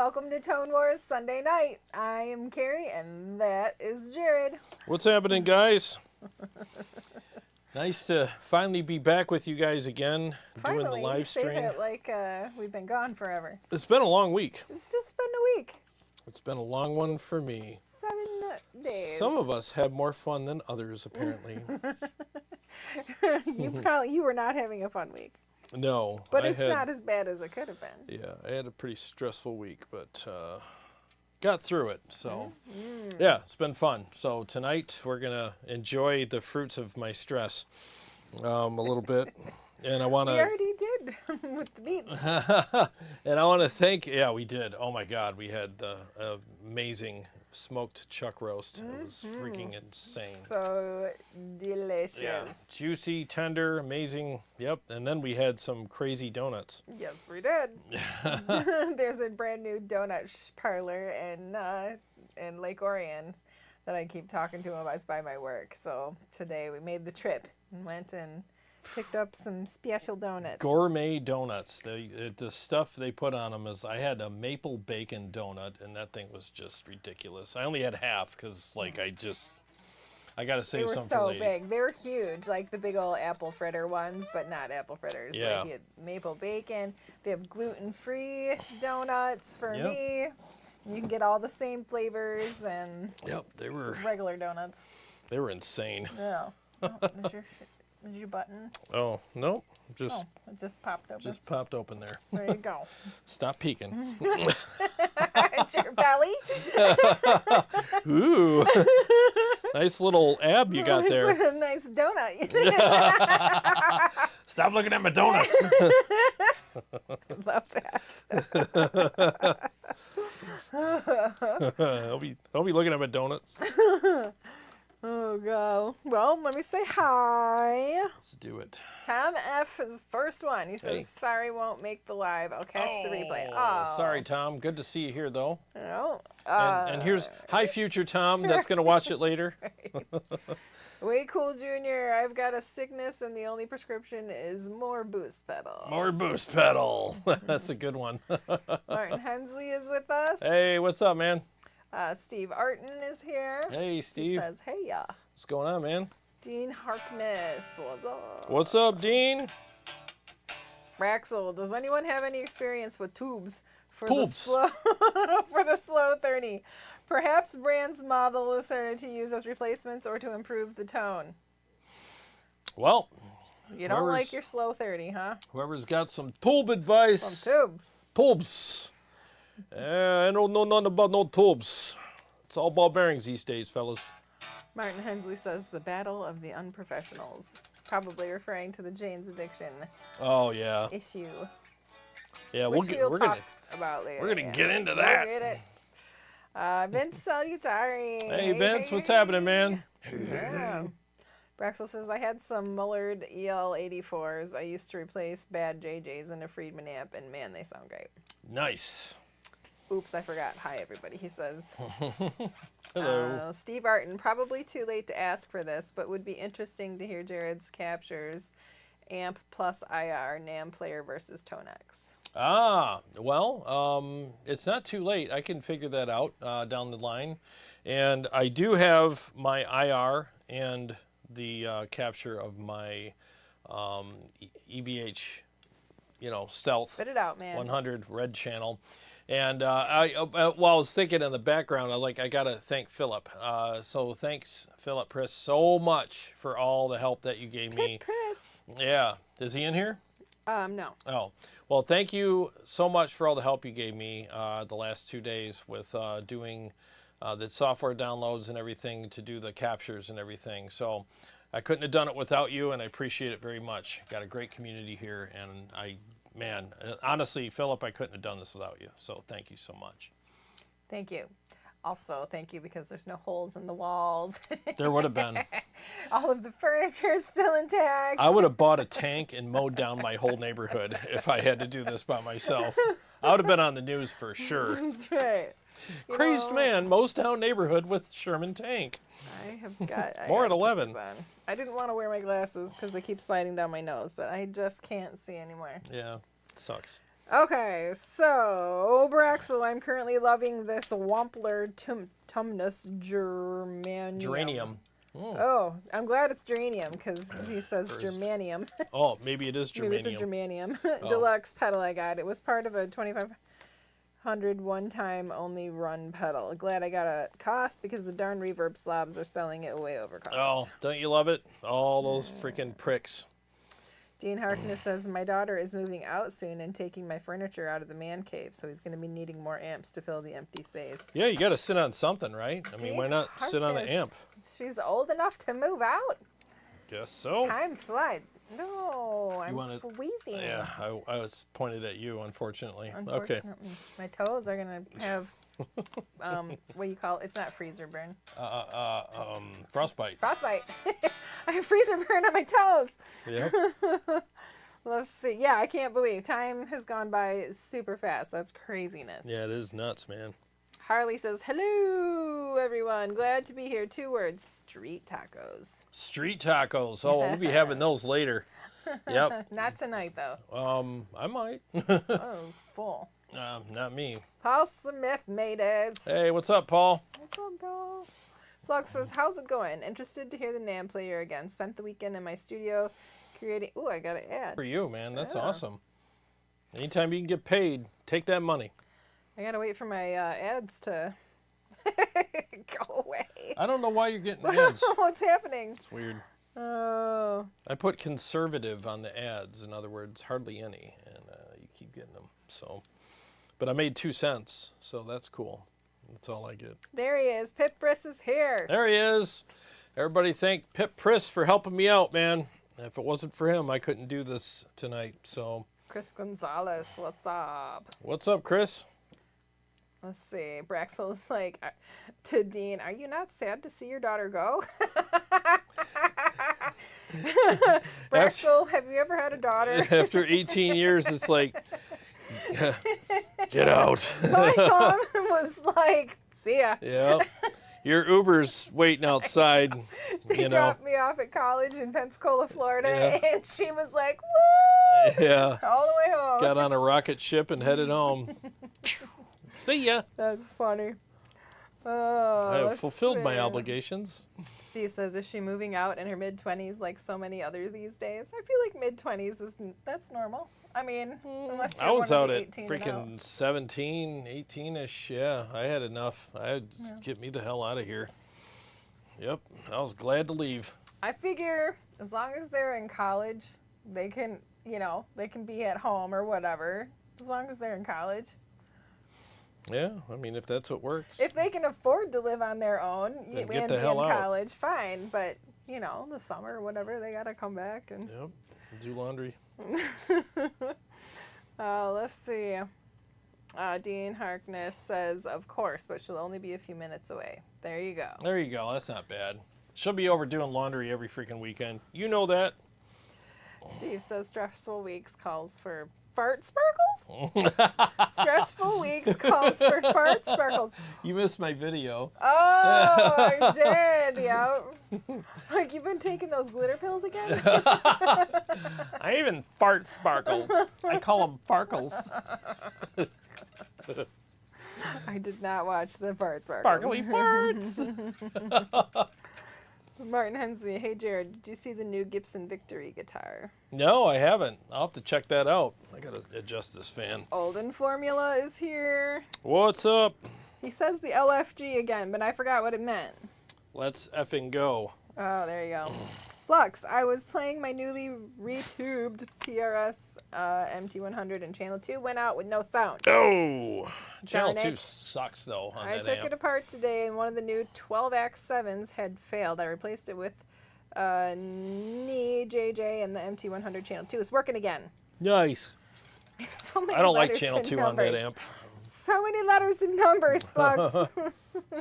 Welcome to Tone Wars Sunday night. I am Carrie, and that is Jarrod. What's happening, guys? Nice to finally be back with you guys again, doing the live stream. Say that like we've been gone forever. It's been a long week. It's just been a week. It's been a long one for me. 7 days. Some of us have more fun than others, apparently. You were not having a fun week. No. But it's not as bad as it could have been. Yeah, I had a pretty stressful week, but got through it. So, yeah, it's been fun. So tonight we're going to enjoy the fruits of my stress a little bit. And I want to... We already did with the beets. And I want to thank... Yeah, we did. Oh, my God. We had the amazing smoked chuck roast. It was freaking insane. So delicious. Yeah, juicy, tender, amazing. Yep. And then we had some crazy donuts. Yes, we did. There's a brand new donut parlor in Lake Orion that I keep talking to about. It's by my work. So today we made the trip and went and picked up some special donuts. Gourmet donuts. The stuff they put on them is, I had a maple bacon donut, and that thing was just ridiculous. I only had half because, like, I got to save some for later. They were so big. They were huge, like the big old apple fritter ones, but not apple fritters. Yeah. Like you had maple bacon. They have gluten-free donuts for me. You can get all the same flavors and they were regular donuts. They were insane. Yeah. Is your button? Oh, no. It just popped open. Just popped open there. There you go. Stop peeking. It's your belly. Ooh. Nice little ab you got there. It's a nice donut. Stop looking at my donuts. Love that. Don't be looking at my donuts. Oh, God. Well, let me say hi. Let's do it. Tom F. is first one. He says, sorry, won't make the live. I'll catch the replay. Oh. Sorry, Tom. Good to see you here, though. Oh, and here's, hi, future Tom, that's going to watch it later. Way Cool Jr., I've got a sickness, and the only prescription is more boost pedal. More boost pedal. That's a good one. Martin Hensley is with us. Hey, what's up, man? Steve Arton is here. Hey, Steve. He says, hey, ya. What's going on, man? Dean Harkness, what's up? What's up, Dean? Raxel, does anyone have any experience with tubes for Tubes. the slow for the slow 30? Perhaps Brand's model is started to use as replacements or to improve the tone. Well, you don't like your slow 30, huh? Whoever's got some tube advice. Some tubes. Tubes. I don't know nothing about no tubes. It's all ball bearings these days, fellas. Martin Hensley says the battle of the unprofessionals, probably referring to the Jane's Addiction. Oh yeah. Issue. Yeah, we're talk about later. We're gonna get into that. We'll get it. Vince Salutari. Hey Vince, what's happening, man? Yeah. Braxel says, I had some Mullard EL84s. I used to replace bad JJs in a Friedman amp, and man, they sound great. Nice. Oops, I forgot. Hi, everybody, he says. Hello. Steve Arton, probably too late to ask for this, but would be interesting to hear Jarrod's captures, amp plus IR, NAM player versus ToneX. Well, it's not too late. I can figure that out down the line. And I do have my IR and the capture of my EVH, stealth. Spit it out, man. 100 red channel. And while I was thinking in the background, I got to thank Philip. So thanks, Philip Priss, so much for all the help that you gave me. Priss. Yeah. Is he in here? No. Oh. Well, thank you so much for all the help you gave me the last 2 days with doing the software downloads and everything to do the captures and everything. So I couldn't have done it without you, and I appreciate it very much. Got a great community here, and honestly, Philip, I couldn't have done this without you. So thank you so much. Thank you. Also, thank you because there's no holes in the walls. There would have been. All of the furniture is still intact. I would have bought a tank and mowed down my whole neighborhood if I had to do this by myself. I would have been on the news for sure. That's right. Crazed man mows down neighborhood with Sherman tank. I have got... More at 11. I didn't want to wear my glasses because they keep sliding down my nose, but I just can't see anymore. Yeah, sucks. Okay, so Braxel, I'm currently loving this Wampler Tumnus Geranium. Oh, I'm glad it's geranium because he says germanium. Oh, maybe it is germanium. Maybe it's a germanium. Deluxe pedal I got. It was part of a 2500 one-time only run pedal. Glad I got a cost because the darn reverb slobs are selling it way over cost. Oh, don't you love it? All those freaking pricks. Dean Harkness says, my daughter is moving out soon and taking my furniture out of the man cave, so he's going to be needing more amps to fill the empty space. Yeah, you got to sit on something, right? I mean, Dean why not sit on the amp? She's old enough to move out. Guess so. Time flies. No, I'm wheezing. Yeah, I was pointed at you, unfortunately. Okay. My toes are going to have, what do you call it? It's not freezer burn. Frostbite. Frostbite. I have freezer burn on my toes. Yeah. Let's see. Yeah, I can't believe time has gone by super fast. That's craziness. Yeah, it is nuts, man. Harley says, hello, everyone. Glad to be here. 2 words, street tacos. Street tacos. Oh, we'll be having those later. Yep. Not tonight, though. I might. Oh, it was full. Not me. Paul Smith made it. Hey, what's up, Paul? What's up, Paul? Flux says, how's it going? Interested to hear the NAMM player again. Spent the weekend in my studio creating... Ooh, I got an ad. For you, man. That's awesome. Anytime you can get paid, take that money. I gotta wait for my ads to go away. I don't know why you're getting ads. What's happening? It's weird. Oh. I put conservative on the ads. In other words, hardly any, and you keep getting them. So, but I made 2 cents, so that's cool. That's all I get. There he is. Pip Briss is here. There he is. Everybody thank Pip Priss for helping me out, man. If it wasn't for him, I couldn't do this tonight. So. Chris Gonzalez, what's up? What's up, Chris? Let's see. Braxel's like, to Dean, are you not sad to see your daughter go? Braxel, have you ever had a daughter? After 18 years, it's like, get out. My mom was like, see ya. Yeah. Your Uber's waiting outside. They dropped me off at college in Pensacola, Florida, and she was like, woo! Yeah. All the way home. Got on a rocket ship and headed home. See ya. That's funny. Oh, I have fulfilled my obligations. Steve says, is she moving out in her mid-20s like so many others these days? I feel like mid-20s that's normal. I mean, unless you're I was one out of the at 18 freaking 17, 18-ish. Yeah, I had enough. I had to get me the hell out of here. Yep, I was glad to leave. I figure as long as they're in college, they can, they can be at home or whatever. As long as they're in college. Yeah, I mean, if that's what works. If they can afford to live on their own Then and get be the hell in out. college, fine. But, the summer or whatever, they got to come back. And Yep, do laundry. Let's see. Dean Harkness says, of course, but she'll only be a few minutes away. There you go. There you go. That's not bad. She'll be over doing laundry every freaking weekend. You know that. Steve says, stressful weeks calls for fart sparkles? Stressful weeks calls for fart sparkles. You missed my video. Oh, I did. Yeah. Like, you've been taking those glitter pills again? I even fart sparkles. I call them farkles. I did not watch the fart sparkles. Sparkly farts. Martin Hensley, hey Jarrod, did you see the new Gibson Victory guitar? No, I haven't. I'll have to check that out. I gotta adjust this fan. Olden Formula is here. What's up? He says the LFG again, but I forgot what it meant. Let's effing go. Oh, there you go. Flux, I was playing my newly retubed PRS MT100 and channel 2 went out with no sound. Oh! Channel Darn 2 it. sucks though on I that took amp. it apart today and one of the new 12X7s had failed. I replaced it with Knee JJ and the MT100 channel 2. It's working again. Nice. So many I don't like letters channel and 2 on that numbers. amp. So many letters and numbers, Flux.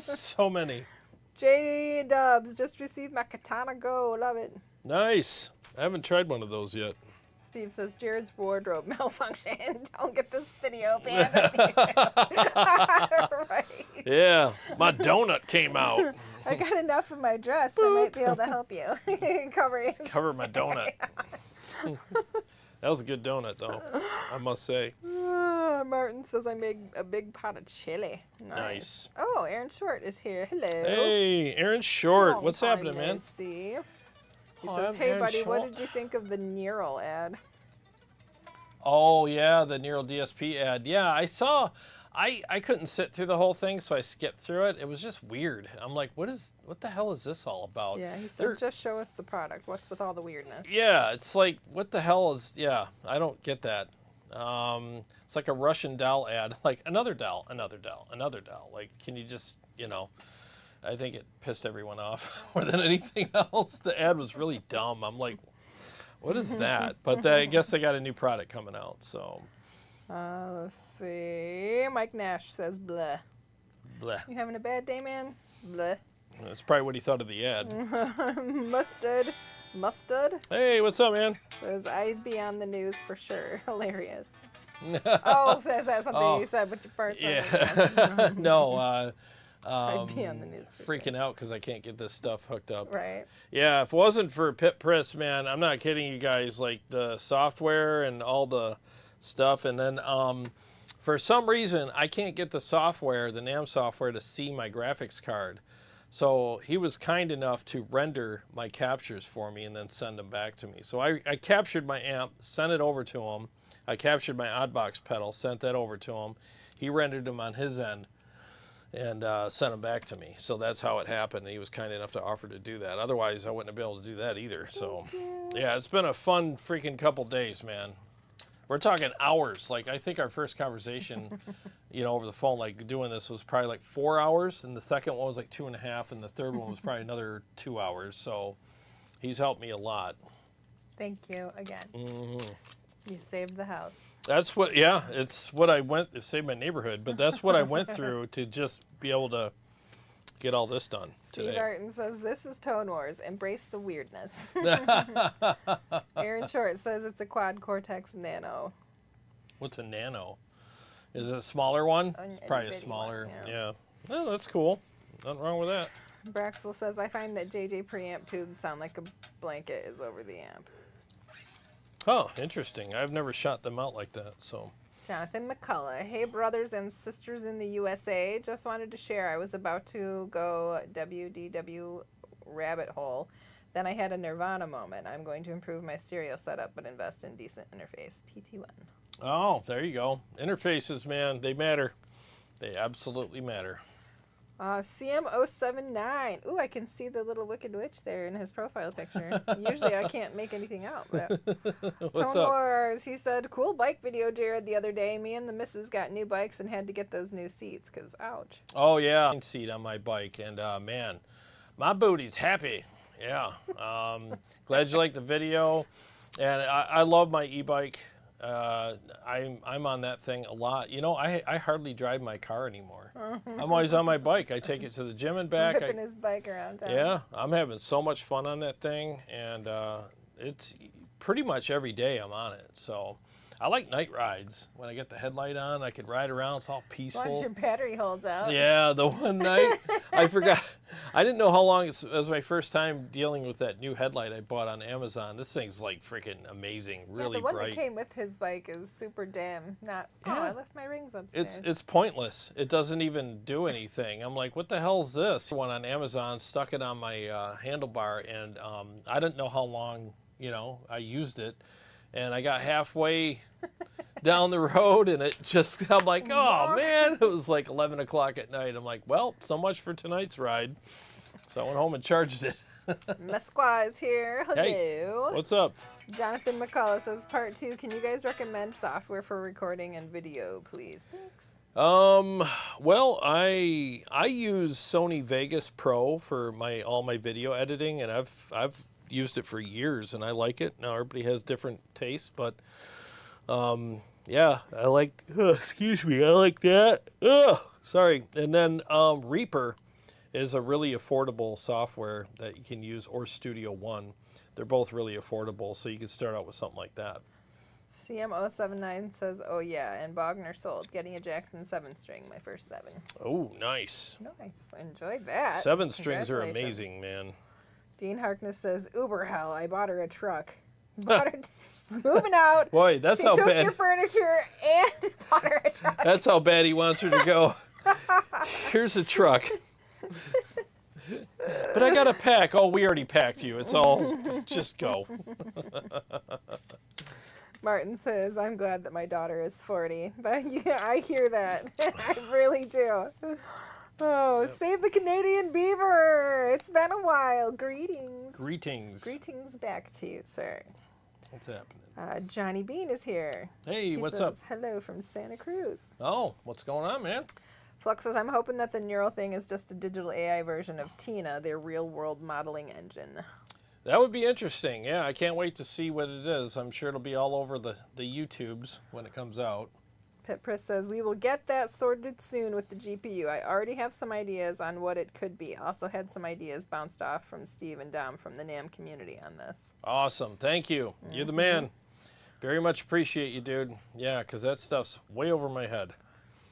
So many. J Dubs, just received my Katana Go. Love it. Nice. I haven't tried one of those yet. Steve says, Jared's wardrobe malfunction. Don't get this video banned. Right. Yeah, my donut came out. I got enough of my dress. I might be able to help you. Cover my donut. That was a good donut, though, I must say. Martin says I made a big pot of chili. Nice. Oh, Aaron Short is here. Hello. Hey, Aaron Short. What's happening, man? See. He Oh, says, I'm hey, Aaron buddy, what Short. did you think of the Neural ad? Oh, yeah, the Nero DSP ad. Yeah, I saw. I couldn't sit through the whole thing, so I skipped through it. It was just weird. I'm like, what the hell is this all about? Yeah, he said, just show us the product. What's with all the weirdness? Yeah, it's like, what the hell is, yeah, I don't get that. It's like a Russian doll ad, like another doll, another doll, another doll. Like, can you just, you know, I think it pissed everyone off more than anything else. The ad was really dumb. I'm like, what is that? But I guess they got a new product coming out, so. Let's see. Mike Nash says, bleh. Bleh. You having a bad day, man? Bleh. That's probably what he thought of the ad. Mustard. Hey, what's up, man? Says, I'd be on the news for sure. Hilarious. Oh, is that something you said with your first one? Yeah. No, I'd be on the news for freaking out because I can't get this stuff hooked up. Right. Yeah, if it wasn't for PRESEWT, man, I'm not kidding you guys, like the software and all the stuff, and then for some reason I can't get the software, the NAM software, to see my graphics card. So he was kind enough to render my captures for me and then send them back to me. So I captured my amp, sent it over to him. I captured my oddbox pedal, sent that over to him. He rendered them on his end and sent them back to me. So that's how it happened. He was kind enough to offer to do that. Otherwise, I wouldn't have been able to do that either. So yeah, it's been a fun freaking couple days, man. We're talking hours. Like, I think our first conversation, you know, over the phone, like doing this was probably like 4 hours, and the second one was like 2.5, and the third one was probably another 2 hours. So he's helped me a lot. Thank you again. Mm-hmm. You saved the house. That's what, yeah, it's what I went, it saved my neighborhood, but that's what I went through to just be able to get all this done today. Steve Martin says, this is Tone Wars. Embrace the weirdness. Aaron Short says it's a quad Cortex Nano. What's a Nano? Is it a smaller one? It's probably a smaller, one, yeah. Well, that's cool. Nothing wrong with that. Braxel says, I find that JJ preamp tubes sound like a blanket is over the amp. Oh, interesting. I've never shot them out like that, so. Jonathan McCullough. Hey, brothers and sisters in the USA. Just wanted to share. I was about to go WDW rabbit hole. Then I had a Nirvana moment. I'm going to improve my stereo setup, but invest in decent interface. PT1. Oh, there you go. Interfaces, man, they matter. They absolutely matter. CM079. Ooh, I can see the little Wicked Witch there in his profile picture. Usually I can't make anything out. But What's Tone up? Wars, he said, cool bike video, Jarrod, the other day. Me and the missus got new bikes and had to get those new seats because, ouch. Oh, yeah. Seat on my bike, and man, my booty's happy. Yeah. Glad you liked the video. And I love my e-bike. I'm on that thing a lot. You know, I hardly drive my car anymore. I'm always on my bike. I take it to the gym and back. Whipping his bike around town. Yeah, I'm having so much fun on that thing, and it's pretty much every day I'm on it. So I like night rides. When I get the headlight on, I can ride around. It's all peaceful. As long as your battery holds out. Yeah, the one night I forgot. I didn't know how long. It was my first time dealing with that new headlight I bought on Amazon. This thing's like freaking amazing, really the one bright. that came with his bike is super dim. Not. Oh, I left my rings upstairs. It's pointless. It doesn't even do anything. I'm like, what the hell is this? One on Amazon, stuck it on my handlebar, and I didn't know how long, you know, I used it. And I got halfway down the road, and it just, I'm like, oh, man. It was like 11 o'clock at night. I'm like, well, so much for tonight's ride. So I went home and charged it. Mesqua is here. Hello. Hey, what's up? Jonathan McCullough says, part 2, can you guys recommend software for recording and video, please? Thanks. Well, I use Sony Vegas Pro for all my video editing, and I've used it for years, and I like it. Now everybody has different tastes, but yeah, I like. Excuse me, I like that. Sorry. And then Reaper is a really affordable software that you can use, or Studio One. They're both really affordable, so you can start out with something like that. CM079 says, oh yeah, and Bogner sold. Getting a Jackson 7-string, my first 7. Oh, nice. Nice. Enjoyed that. 7 strings are amazing, man. Dean Harkness says, Uber hell, I bought her a truck. Bought her she's moving out. Boy, that's she how took bad. your furniture and bought her a truck. That's how bad he wants her to go. Here's a truck. But I got to pack. Oh, we already packed you. It's all, just go. Martin says, I'm glad that my daughter is 40. But yeah, I hear that. I really do. Oh, yep. Save the Canadian beaver. It's been a while. Greetings. Greetings. Greetings back to you, sir. What's happening? Johnny Bean is here. Hey, he what's says, up? Hello from Santa Cruz. Oh, what's going on, man? Flux says, I'm hoping that the neural thing is just a digital AI version of Tina, their real-world modeling engine. That would be interesting. Yeah, I can't wait to see what it is. I'm sure it'll be all over the YouTubes when it comes out. Pitpris says, we will get that sorted soon with the GPU. I already have some ideas on what it could be. Also had some ideas bounced off from Steve and Dom from the NAM community on this. Awesome. Thank you. You're the man. Very much appreciate you, dude. Yeah, because that stuff's way over my head.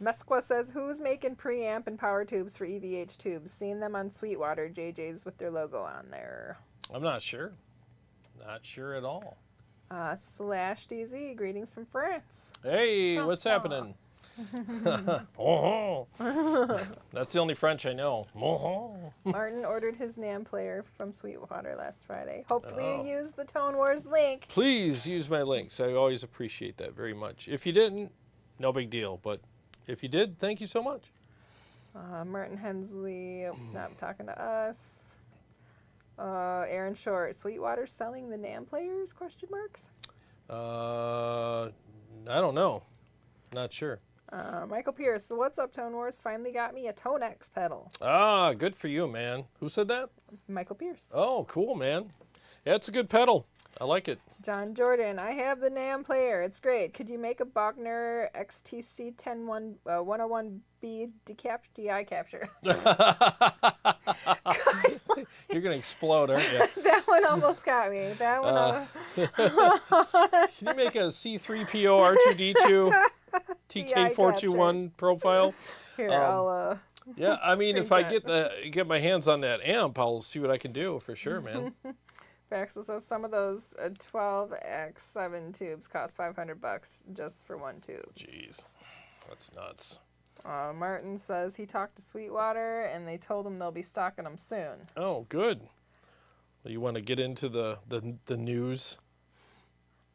Mesqua says, who's making preamp and power tubes for EVH tubes? Seen them on Sweetwater JJ's with their logo on there. I'm not sure. Not sure at all. Slash DZ, greetings from France. Hey, what's happening? Oh, that's the only French I know. Martin ordered his NAM player from Sweetwater last Friday. Hopefully you use the Tone Wars link. Please use my links. I always appreciate that very much. If you didn't, no big deal. But if you did, thank you so much. Martin Hensley, not talking to us. Aaron Short, Sweetwater selling the NAM players? Question marks. I don't know. Not sure. Michael Pierce, what's up, Tone Wars? Finally got me a ToneX pedal. Ah, good for you, man. Who said that? Michael Pierce. Oh, cool, man. Yeah, it's a good pedal. I like it. John Jordan, I have the NAM player. It's great. Could you make a Bogner XTC 101B DI capture? You're going to explode, aren't you? That one almost got me. That one Can you make a C3PO R2D2 TK421 profile? Here, I'll yeah, I mean, if I get my hands on that amp, I'll see what I can do for sure, man. Baxter says some of those 12x7 tubes cost $500 just for one tube. Jeez, that's nuts. Martin says he talked to Sweetwater and they told him they'll be stocking them soon. Oh, good. Well, you want to get into the news?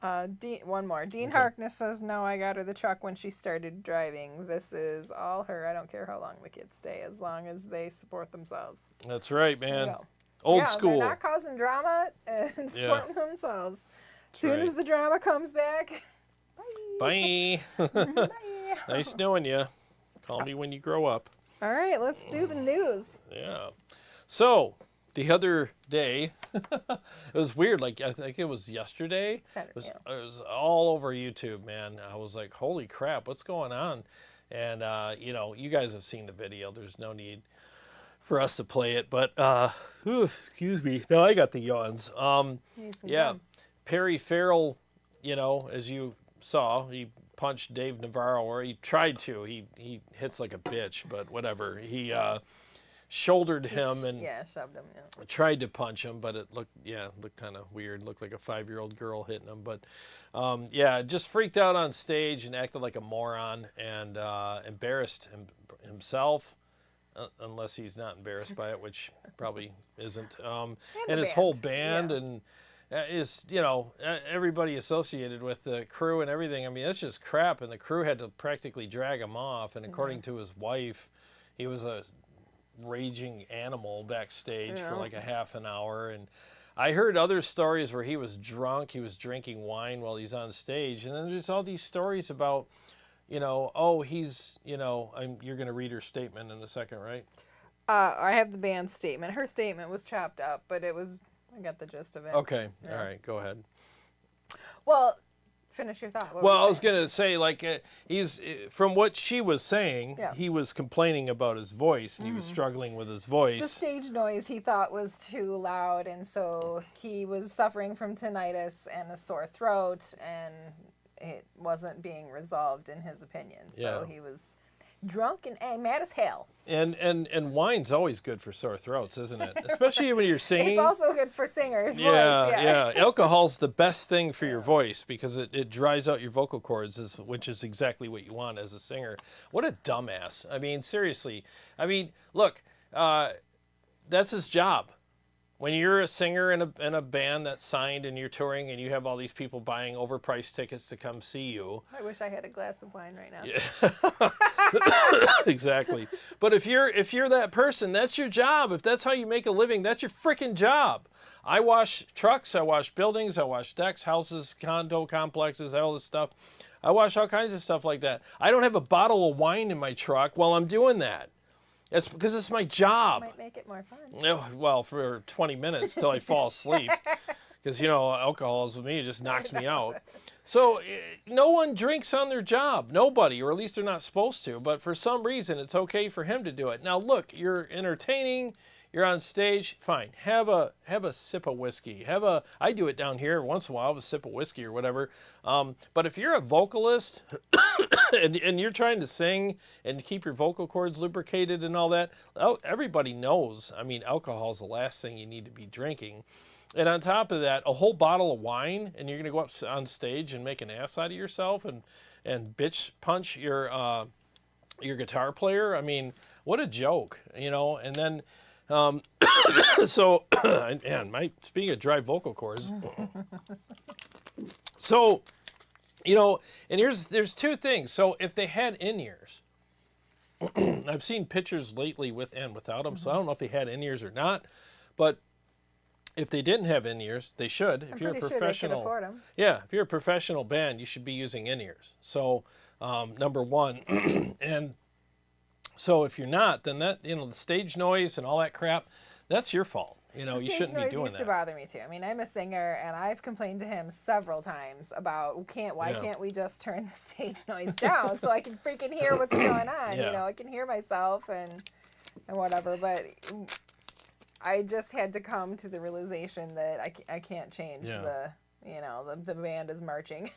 One more. Dean Harkness says, no, I got her the truck when she started driving. This is all her. I don't care how long the kids stay, as long as they support themselves. That's right, man. Old school. They're not causing drama and supporting themselves. As soon as the drama comes back, bye. Bye. Nice knowing you. Call me when you grow up. All right, let's do the news. Yeah. So, the other day, it was weird. Like, I think it was yesterday. Saturday, it was all over YouTube, man. I was like, holy crap, what's going on? And, you know, you guys have seen the video. There's no need for us to play it. But, excuse me. No, I got the yawns. Yeah. Farrell, you know, as you saw, he punched Dave Navarro, or he tried to. He hits like a bitch, but whatever. He shouldered him and shoved him. Yeah. Tried to punch him, but it looked kind of weird. Looked like a 5-year-old girl hitting him. But just freaked out on stage and acted like a moron and embarrassed himself, unless he's not embarrassed by it, which probably isn't. And his whole band and. Is, you know, everybody associated with the crew and everything. I mean, that's just crap. And the crew had to practically drag him off. And according to his wife, he was a raging animal backstage for like a half an hour. And I heard other stories where he was drunk. He was drinking wine while he's on stage. And then there's all these stories about, you know, oh, he's, you know, you're going to read her statement in a second, right? I have the band's statement. Her statement was chopped up, but it was... I got the gist of it. Okay. Yeah. All right. Go ahead. Well, finish your thought. Well, I was going to say, like, he's, from what she was saying, he was complaining about his voice, and he was struggling with his voice. The stage noise he thought was too loud, and so he was suffering from tinnitus and a sore throat, and it wasn't being resolved in his opinion. So he was drunk and mad as hell. And wine's always good for sore throats, isn't it? Especially when you're singing. It's also good for singers' voice. Yeah. Alcohol's the best thing for your voice because it dries out your vocal cords, which is exactly what you want as a singer. What a dumbass. I mean, seriously. I mean, look, that's his job. When you're a singer in a band that's signed and you're touring and you have all these people buying overpriced tickets to come see you. I wish I had a glass of wine right now. Yeah. Exactly. But if you're that person, that's your job. If that's how you make a living, that's your freaking job. I wash trucks, I wash buildings, I wash decks, houses, condo complexes, all this stuff. I wash all kinds of stuff like that. I don't have a bottle of wine in my truck while I'm doing that. It's because it's my job. Might make it more fun. No, well, for 20 minutes till I fall asleep. Because, alcohol with me, it just knocks me out. So no one drinks on their job. Nobody, or at least they're not supposed to. But for some reason, it's okay for him to do it. Now, look, you're entertaining. You're on stage. Fine. Have a sip of whiskey. I do it down here once in a while, a sip of whiskey or whatever. But if you're a vocalist and you're trying to sing and keep your vocal cords lubricated and all that, everybody knows. I mean, alcohol is the last thing you need to be drinking. And on top of that, a whole bottle of wine, and you're going to go up on stage and make an ass out of yourself and bitch punch your guitar player. I mean, what a joke, And then, so, man, speaking of dry vocal cords. So, and there's two things. So if they had in-ears, I've seen pictures lately with and without them, so I don't know if they had in-ears or not, but if they didn't have in-ears, they should. If you're a professional, sure they could afford them. Yeah, if you're a professional band, you should be using in-ears. So, number one, and so if you're not, then that, the stage noise and all that crap, that's your fault. You shouldn't be doing that. Stage noise used to bother me too. I mean, I'm a singer, and I've complained to him several times about why can't we just turn the stage noise down so I can freaking hear what's going on? Yeah. I can hear myself and whatever. But I just had to come to the realization that I can't change the band is marching.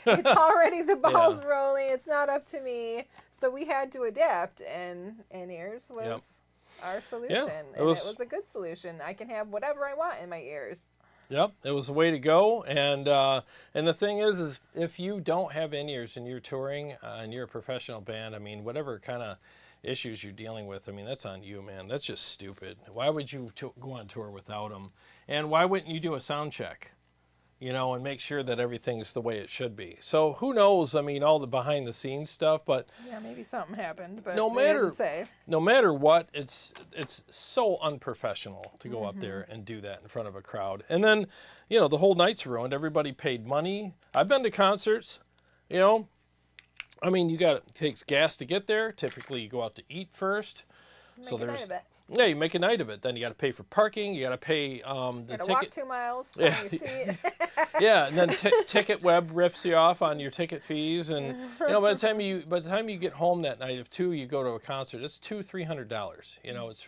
It's already the ball's rolling. It's not up to me. So we had to adapt, and in-ears was our solution. Yeah, it was a good solution. I can have whatever I want in my ears. Yep, it was the way to go. And the thing is if you don't have in-ears and you're touring and you're a professional band, I mean, whatever kind of issues you're dealing with, I mean, that's on you, man. That's just stupid. Why would you go on tour without them? And why wouldn't you do a sound check? And make sure that everything's the way it should be. So who knows? I mean, all the behind the scenes stuff, but yeah, maybe something happened, but no matter what, it's so unprofessional to go up there and do that in front of a crowd. And then, the whole night's ruined. Everybody paid money. I've been to concerts, I mean, it takes gas to get there. Typically, you go out to eat first. Yeah, you make a night of it. Then you got to pay for parking. You got to pay the ticket. Walk 2 miles from your seat. Yeah, and then Ticket Web rips you off on your ticket fees, and by the time you get home that night, if you go to a concert, it's $200-300.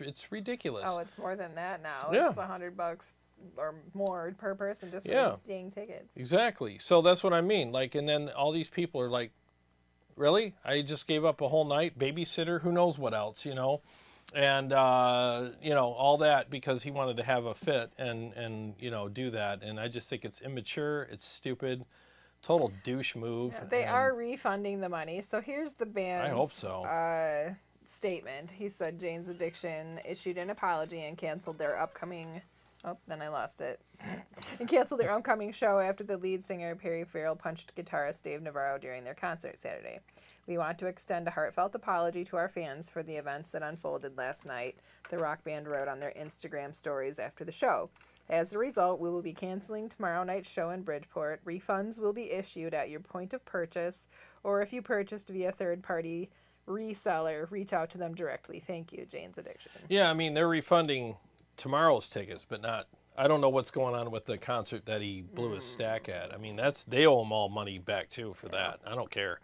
It's ridiculous. Oh, it's more than that now. Yeah. It's $100 or more per person just for the dang tickets. Exactly. So that's what I mean. And then all these people are like, really? I just gave up a whole night, babysitter, who knows what else, and all that because he wanted to have a fit and do that. And I just think it's immature, it's stupid, total douche move. Yeah, they are refunding the money. So here's the band's I hope so. Statement. He said Jane's Addiction issued an apology and canceled their upcoming then I lost it. And canceled their upcoming show after the lead singer Farrell punched guitarist Dave Navarro during their concert Saturday. We want to extend a heartfelt apology to our fans for the events that unfolded last night, the rock band wrote on their Instagram stories after the show. As a result, we will be canceling tomorrow night's show in Bridgeport. Refunds will be issued at your point of purchase, or if you purchased via third-party reseller, reach out to them directly. Thank you, Jane's Addiction. Yeah, I mean, they're refunding tomorrow's tickets, but not, I don't know what's going on with the concert that he blew his stack at. I mean, they owe him all money back too for that. I don't care.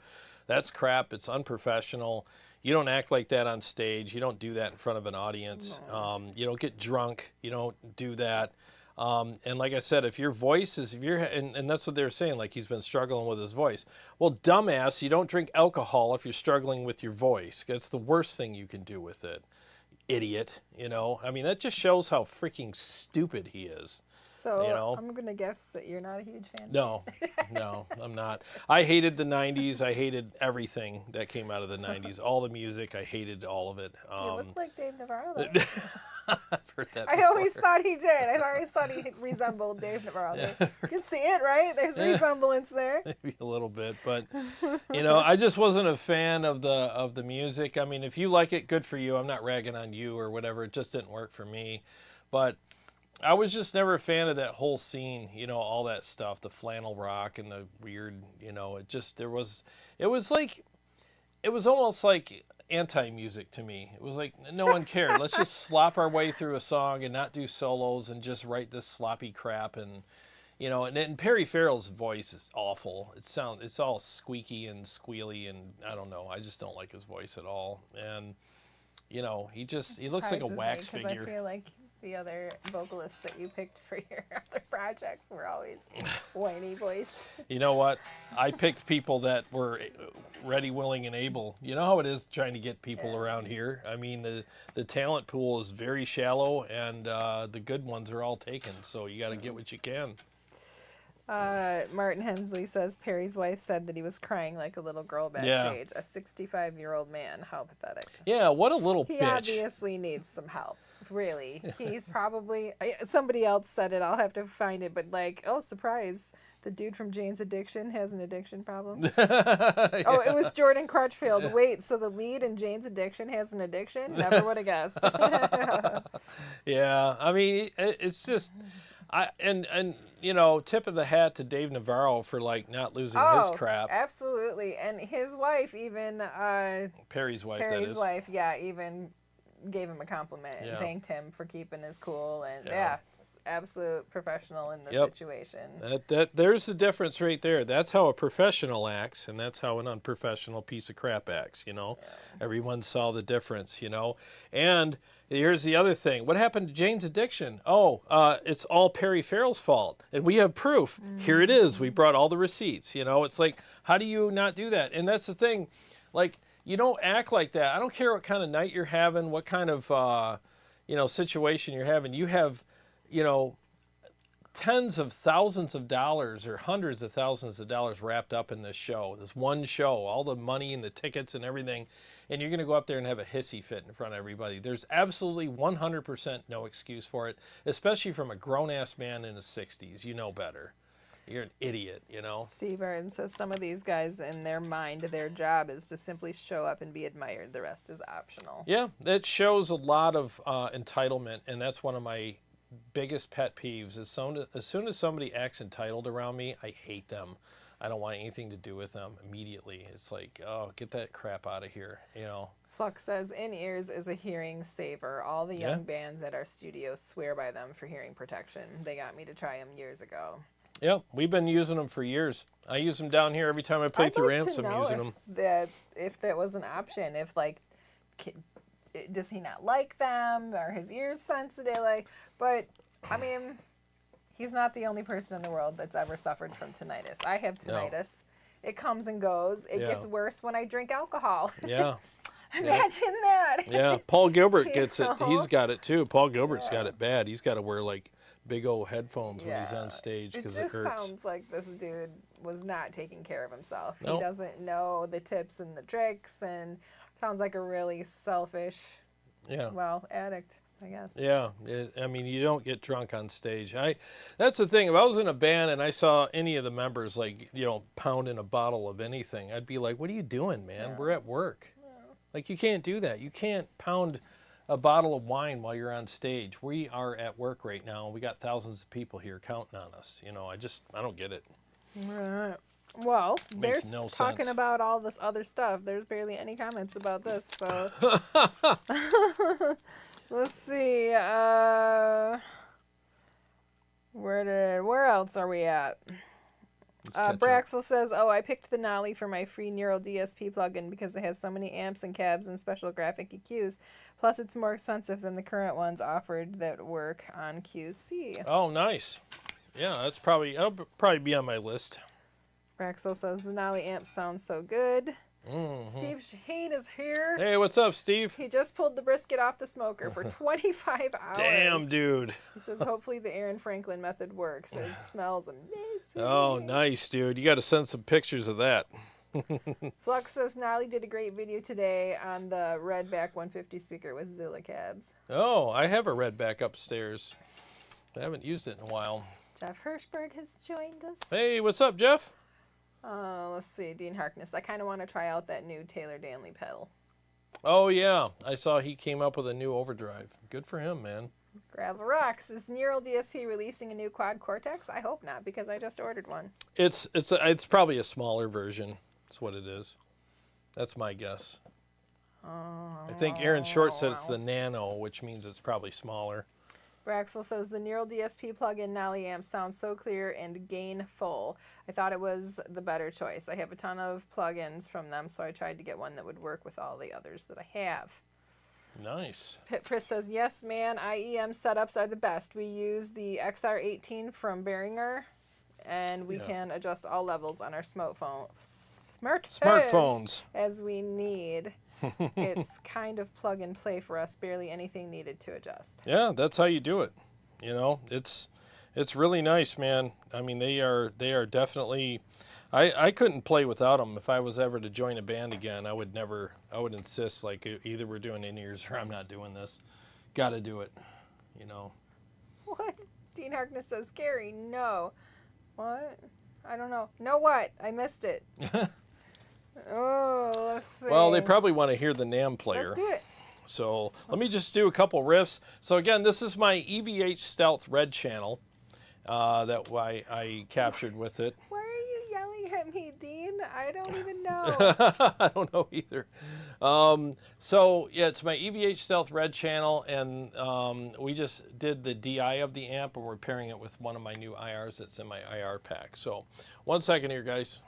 That's crap. It's unprofessional. You don't act like that on stage. You don't do that in front of an audience. No. You don't get drunk. You don't do that. And like I said, if your voice is, and that's what they were saying, like he's been struggling with his voice. Well, dumbass, you don't drink alcohol if you're struggling with your voice. That's the worst thing you can do with it. Idiot, you know? I mean, that just shows how freaking stupid he is. So you know? I'm going to guess that you're not a huge fan. No, no, I'm not. I hated the 90s. I hated everything that came out of the 90s. All the music, I hated all of it. You look like Dave Navarro, though. I've heard that I before. always thought he did. I always thought he resembled Dave Navarro. Yeah. You can see it, right? There's resemblance there. Maybe a little bit, but you know, I just wasn't a fan of the music. I mean, if you like it, good for you. I'm not ragging on you or whatever. It just didn't work for me. But I was just never a fan of that whole scene, you know, all that stuff, the flannel rock and the weird, you know, it was almost like anti-music to me. It was like no one cared. Let's just slop our way through a song and not do solos and just write this sloppy crap. And you know, and Perry Farrell's voice is awful. It's all squeaky and squealy, and I don't know. I just don't like his voice at all. And you know, he looks like a wax figure. I feel like the other vocalists that you picked for your other projects were always whiny voiced. You know what? I picked people that were ready, willing, and able. You know how it is trying to get people around here? I mean, the talent pool is very shallow, and the good ones are all taken. So you got to get what you can. Martin Hensley says Perry's wife said that he was crying like a little girl backstage. A 65-year-old man. How pathetic. Yeah, what a little He bitch. obviously needs some help. Really. He's probably... Somebody else said it. I'll have to find it. But like, oh, surprise. The dude from Jane's Addiction has an addiction problem. Yeah. Oh, it was Jordan Crutchfield. Wait, so the lead in Jane's Addiction has an addiction? Never would have guessed. Yeah, I mean, it's just... And you know, tip of the hat to Dave Navarro for like not losing his crap. Absolutely. And his wife even Perry's wife, yeah, even gave him a compliment and thanked him for keeping his cool, and absolute professional in the situation. There's the difference right there. That's how a professional acts, and that's how an unprofessional piece of crap acts, you know. Everyone saw the difference, you know. And here's the other thing. What happened to Jane's Addiction? Oh, it's all Perry Farrell's fault. And we have proof. Here it is. We brought all the receipts, you know. It's like, how do you not do that? And that's the thing. Like, you don't act like that. I don't care what kind of night you're having, what kind of, you know, situation you're having. You have, you know, tens of thousands of dollars or hundreds of thousands of dollars wrapped up in this show, this one show, all the money and the tickets and everything, and you're going to go up there and have a hissy fit in front of everybody. There's absolutely 100% no excuse for it, especially from a grown-ass man in his 60s. You know better. You're an idiot, you know? Steve Arden says some of these guys, in their mind, their job is to simply show up and be admired. The rest is optional. Yeah, that shows a lot of entitlement, and that's one of my biggest pet peeves. As soon as somebody acts entitled around me, I hate them. I don't want anything to do with them immediately. It's like, oh, get that crap out of here, you know? Flux says, in-ears is a hearing saver. All the young bands at our studio swear by them for hearing protection. They got me to try them years ago. Yeah, we've been using them for years. I use them down here every time I play through amps. I'm using them. If that was an option, if like, does he not like them? Are his ears sensitive? Like, but I mean, he's not the only person in the world that's ever suffered from tinnitus. I have tinnitus. No. It comes and goes. It gets worse when I drink alcohol. Yeah. Imagine that. Yeah, Paul Gilbert gets it. He's got it too. Paul Gilbert's got it bad. He's got to wear like big old headphones when he's on stage because it hurts. It just sounds like this dude was not taking care of himself. Nope. He doesn't know the tips and the tricks, and sounds like a really selfish, addict, I guess. Yeah, I mean, you don't get drunk on stage. That's the thing. If I was in a band and I saw any of the members, like, you know, pounding a bottle of anything, I'd be like, what are you doing, man? We're at work. Like, you can't do that. You can't pound a bottle of wine while you're on stage. We are at work right now. We got thousands of people here counting on us. You know, I don't get it. Right. Well, Makes they're no talking sense. About all this other stuff. There's barely any comments about this, so let's see. Where else are we at? Braxel says, oh, I picked the Nolly for my free Neural DSP plugin because it has so many amps and cabs and special graphic EQs. Plus, it's more expensive than the current ones offered that work on QC. Oh, nice. Yeah, that'll probably be on my list. Braxel says, the Nolly amp sounds so good. Steve Shaheen is here. Hey, what's up, Steve? He just pulled the brisket off the smoker for 25 hours. Damn, dude. He says, hopefully the Aaron Franklin method works. It smells amazing. Oh, nice, dude. You got to send some pictures of that. Flux says, Nolly did a great video today on the Redback 150 speaker with Zilla cabs. Oh, I have a Redback upstairs. I haven't used it in a while. Jeff Hirschberg has joined us. Hey, what's up, Jeff? Let's see, Dean Harkness. I kind of want to try out that new Taylor Danley pedal. Oh, yeah. I saw he came up with a new overdrive. Good for him, man. Gravel Rocks. Is Neural DSP releasing a new quad Cortex? I hope not, because I just ordered one. It's probably a smaller version. That's what it is. That's my guess. I think Aaron Short said it's the Nano, which means it's probably smaller. Braxel says, the Neural DSP plug-in Nolly amp sounds so clear and gain-full. I thought it was the better choice. I have a ton of plugins from them, so I tried to get one that would work with all the others that I have. Nice. Pris says, yes, man, IEM setups are the best. We use the XR18 from Behringer, and we can adjust all levels on our smartphones as we need. It's kind of plug and play for us, barely anything needed to adjust. Yeah, that's how you do it. You know, it's really nice, man. I mean, they are definitely, I couldn't play without them. If I was ever to join a band again, I would insist, like, either we're doing in-ears or I'm not doing this. Got to do it, you know. What? Dean Harkness says, Gary, no. What? I don't know. No what? I missed it. Oh, let's see. Well, they probably want to hear the NAMM player. Let's do it. So let me just do a couple riffs. So again, this is my EVH Stealth Red channel that I captured with it. Why are you yelling at me, Dean? I don't even know. I don't know either. So yeah, it's my EVH Stealth Red channel, and we just did the DI of the amp, and we're pairing it with one of my new IRs that's in my IR pack. So 1 second here, guys.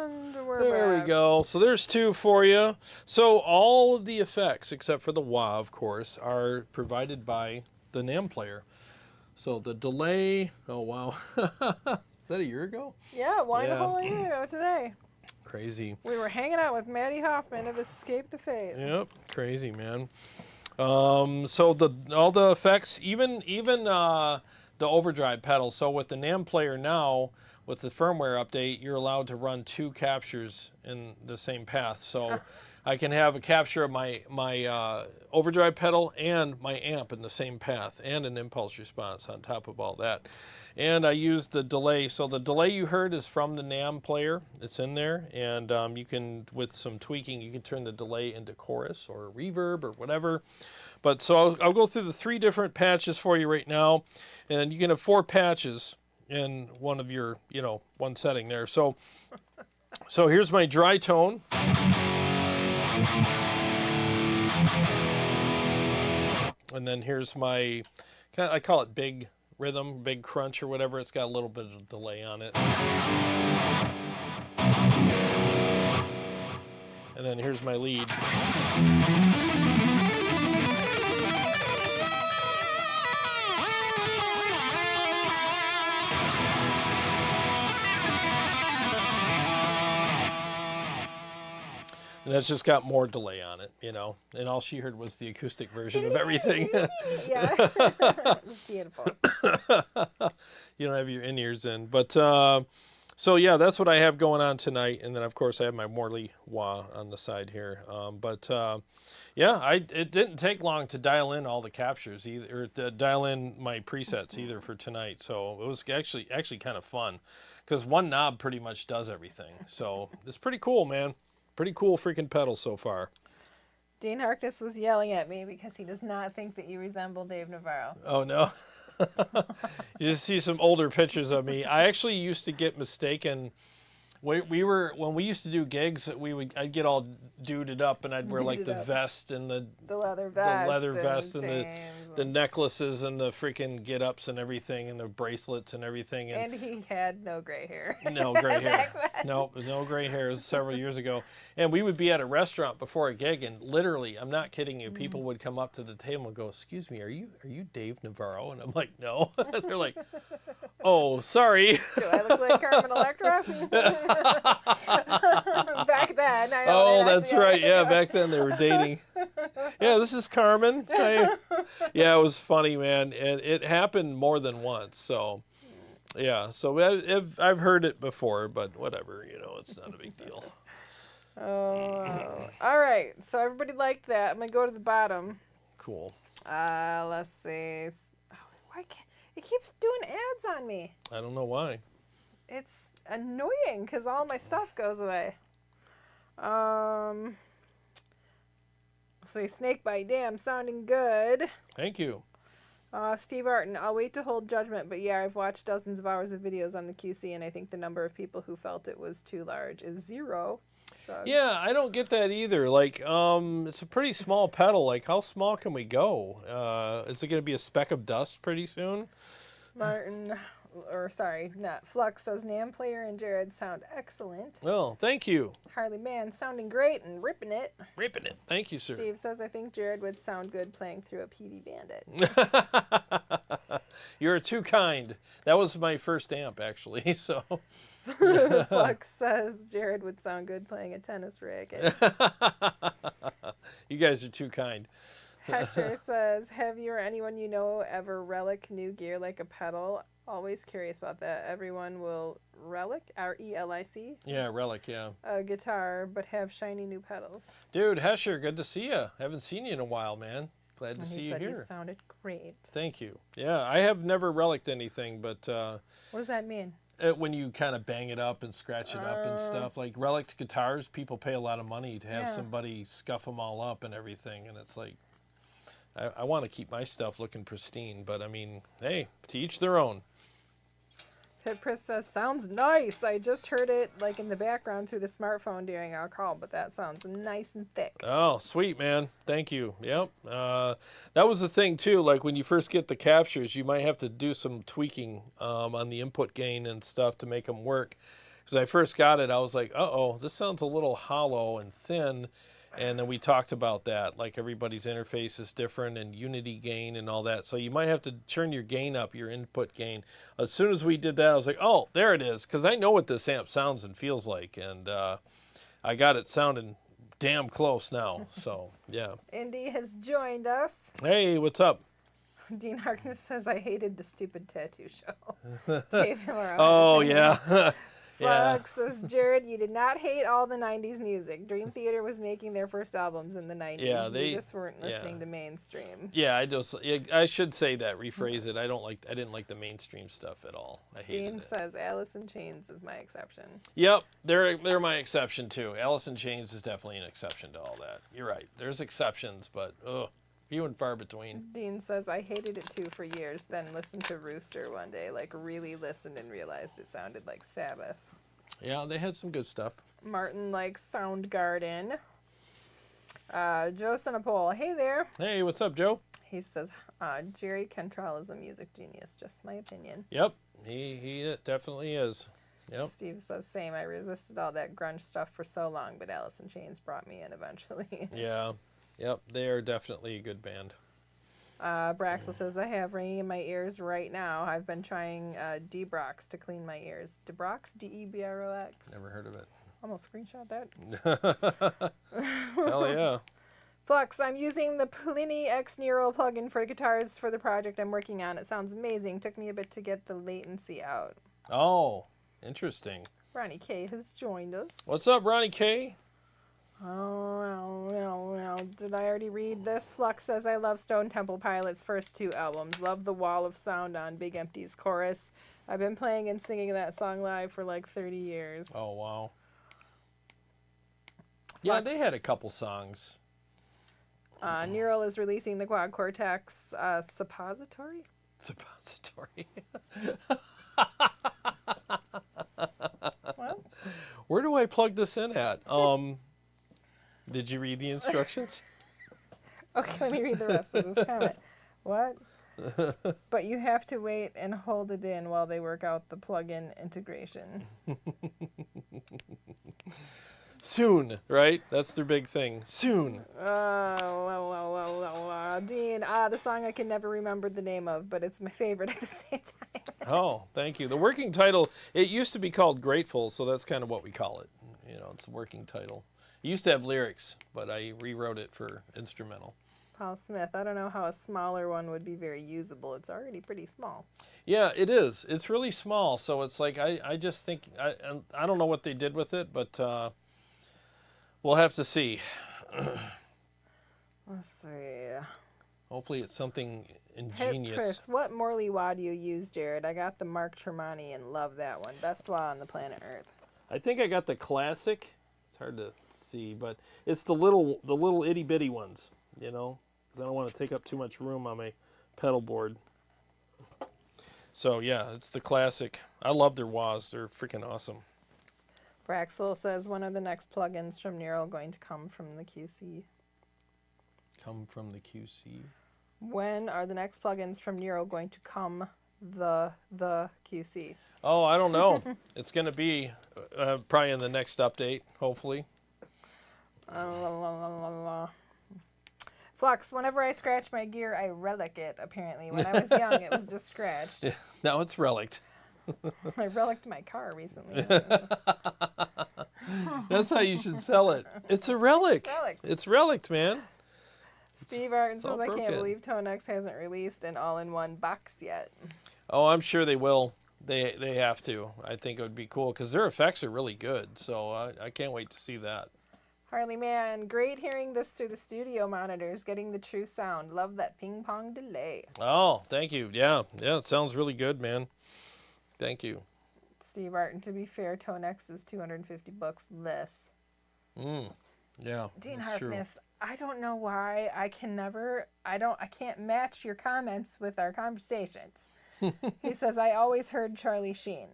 And we're There we back. go. So there's 2 for you. So all of the effects, except for the wah, of course, are provided by the NAMM player. So the delay, oh wow. Is that a year ago? Yeah, why the Yeah. whole year ago today? Crazy. We were hanging out with Maddie Hoffman of Escape the Fate. Yep, crazy, man. So all the effects, even the overdrive pedal. So with the NAMM player now, with the firmware update, you're allowed to run 2 captures in the same path. So I can have a capture of my overdrive pedal and my amp in the same path, and an impulse response on top of all that. And I use the delay. So the delay you heard is from the NAMM player. It's in there, and you can, with some tweaking, you can turn the delay into chorus or reverb or whatever. But so I'll go through the 3 different patches for you right now, and you can have 4 patches in one of your, one setting there. So here's my dry tone. And then here's my, I call it big rhythm, big crunch or whatever. It's got a little bit of delay on it. And then here's my lead. And that's just got more delay on it, and all she heard was the acoustic version of everything. Yeah, it's beautiful. You don't have your in-ears in. But, so yeah, that's what I have going on tonight. And then, of course, I have my Morley wah on the side here. Yeah, it didn't take long to dial in all the captures, either, or to dial in my presets either for tonight. So it was actually kind of fun, because one knob pretty much does everything. So it's pretty cool, man. Pretty cool freaking pedal so far. Dean Harkness was yelling at me because he does not think that you resemble Dave Navarro. Oh, no. You just see some older pictures of me. I actually used to get mistaken. When we used to do gigs, I'd get all duded up, and I'd wear like the vest and the leather vest, and the necklaces and the freaking get-ups and everything, and the bracelets and everything. And he had no gray hair. No gray hair. No gray hair. It was several years ago. And we would be at a restaurant before a gig, and literally, I'm not kidding you, people would come up to the table and go, "Excuse me, are you Dave Navarro?" And I'm like, "No." They're like, "Oh, sorry." Do I look like Carmen Electra? Back then. Oh, that's right. Yeah, back then they were dating. Yeah, this is Carmen. Yeah, it was funny, man. And it happened more than once. So, yeah. So I've heard it before, but whatever. It's not a big deal. Oh, all right. So everybody liked that. I'm going to go to the bottom. Cool. Let's see. Why can't it keeps doing ads on me? I don't know why. It's annoying because all my stuff goes away. So Snakebite, damn, sounding good. Thank you. Steve Arton, I'll wait to hold judgment, but yeah, I've watched dozens of hours of videos on the QC, and I think the number of people who felt it was too large is 0. Shrugs. Yeah, I don't get that either. Like, it's a pretty small pedal. Like, how small can we go? Is it going to be a speck of dust pretty soon? Flux says NAMM player and Jarrod sound excellent. Well, thank you. Harley Man sounding great and ripping it. Ripping it. Thank you, sir. Steve says, I think Jarrod would sound good playing through a PV Bandit. You're too kind. That was my first amp, actually. So. Flux says Jarrod would sound good playing a tennis racket. You guys are too kind. Hesher says, have you or anyone you know ever relic new gear like a pedal? Always curious about that. Everyone will relic, R-E-L-I-C? Yeah, relic, yeah. A guitar, but have shiny new pedals. Dude, Hesher, good to see you. Haven't seen you in a while, man. Glad to see you here. He said you sounded great. Thank you. Yeah, I have never reliced anything, but... what does that mean? When you kind of bang it up and scratch it up and stuff. Like relic guitars, people pay a lot of money to have somebody scuff them all up and everything. And it's like, I want to keep my stuff looking pristine. But, I mean, hey, to each their own. Headfirst says, sounds nice. I just heard it like in the background through the smartphone during our call, but that sounds nice and thick. Oh, sweet, man. Thank you. Yep. That was the thing, too. Like, when you first get the captures, you might have to do some tweaking on the input gain and stuff to make them work. Because I first got it, I was like, uh-oh, this sounds a little hollow and thin. And then we talked about that, like everybody's interface is different and unity gain and all that. So you might have to turn your gain up, your input gain. As soon as we did that, I was like, oh, there it is. Because I know what this amp sounds and feels like. And I got it sounding damn close now. So, yeah. Indy has joined us. Hey, what's up? Dean Harkness says, I hated the stupid tattoo show. Dave Navarro. Oh, yeah. Flux says, Jarrod, you did not hate all the 90s music. Dream Theater was making their first albums in the 90s. Yeah, they you just weren't listening to mainstream. Yeah, I should say that, rephrase it. I didn't like the mainstream stuff at all. I hated Dean it. says, Alice in Chains is my exception. Yep, they're my exception too. Alice in Chains is definitely an exception to all that. You're right. There's exceptions, but few and far between. Dean says, I hated it too for years, then listened to Rooster one day, like really listened and realized it sounded like Sabbath. Yeah, they had some good stuff. Martin likes Soundgarden. Joe Sinapole, hey there. Hey, what's up, Joe? He says, Jerry Cantrell is a music genius, just my opinion. Yep, he definitely is. Yep. Steve says, same, I resisted all that grunge stuff for so long, but Alice in Chains brought me in eventually. Yeah, yep, they are definitely a good band. Braxel says, I have ringing in my ears right now. I've been trying Debrox to clean my ears. Debrox? D-E-B-R-O-X? Never heard of it. Almost screenshot that. Hell yeah. Flux, I'm using the Pliny X Neural plugin for guitars for the project I'm working on. It sounds amazing. Took me a bit to get the latency out. Oh, interesting. Ronnie K has joined us. What's up, Ronnie K? Oh, well. Did I already read this? Flux says, I love Stone Temple Pilots' first 2 albums. Love the Wall of Sound on Big Empty's chorus. I've been playing and singing that song live for like 30 years. Oh, wow. Flux. Yeah, they had a couple songs. Neural is releasing the Quad Cortex Suppository? Suppository. What? Where do I plug this in at? Did you read the instructions? Okay, let me read the rest of this comment. What? But you have to wait and hold it in while they work out the plug-in integration. Soon, right? That's their big thing. Soon. Dean, the song I can never remember the name of, but it's my favorite at the same time. Oh, thank you. The working title, it used to be called Grateful, so that's kind of what we call it. You know, it's a working title. It used to have lyrics, but I rewrote it for instrumental. Paul Smith, I don't know how a smaller one would be very usable. It's already pretty small. Yeah, it is. It's really small, so it's like I just think, I don't know what they did with it, but we'll have to see. Let's see. Hopefully it's something ingenious. Chris, what Morley wah do you use, Jarrod? I got the Mark Tremonti and love that one. Best wah on the planet Earth. I think I got the classic. It's hard to see, but it's the little itty bitty ones, you know, because I don't want to take up too much room on my pedal board. So yeah, it's the classic. I love their wahs. They're freaking awesome. Braxel says, when are the next plugins from Neural going to come from the QC? Come from the QC? When are the next plugins from Neural going to come the QC? Oh, I don't know. It's going to be probably in the next update, hopefully. Flux, whenever I scratch my gear, I relic it, apparently. When I was young, it was just scratched. Yeah, now it's relicked. I relicked my car recently. That's how you should sell it. It's a relic. It's relicked, man. Steve Arden says, I can't believe ToneX hasn't released an all-in-one box yet. Oh, I'm sure they will. They have to. I think it would be cool because their effects are really good. So I can't wait to see that. Harley Man, great hearing this through the studio monitors, getting the true sound. Love that ping pong delay. Oh, thank you. Yeah, it sounds really good, man. Thank you. Steve Arden, to be fair, ToneX is $250 less. Yeah. Dean Harkness, I don't know why I can't match your comments with our conversations. He says, I always heard Charlie Sheen.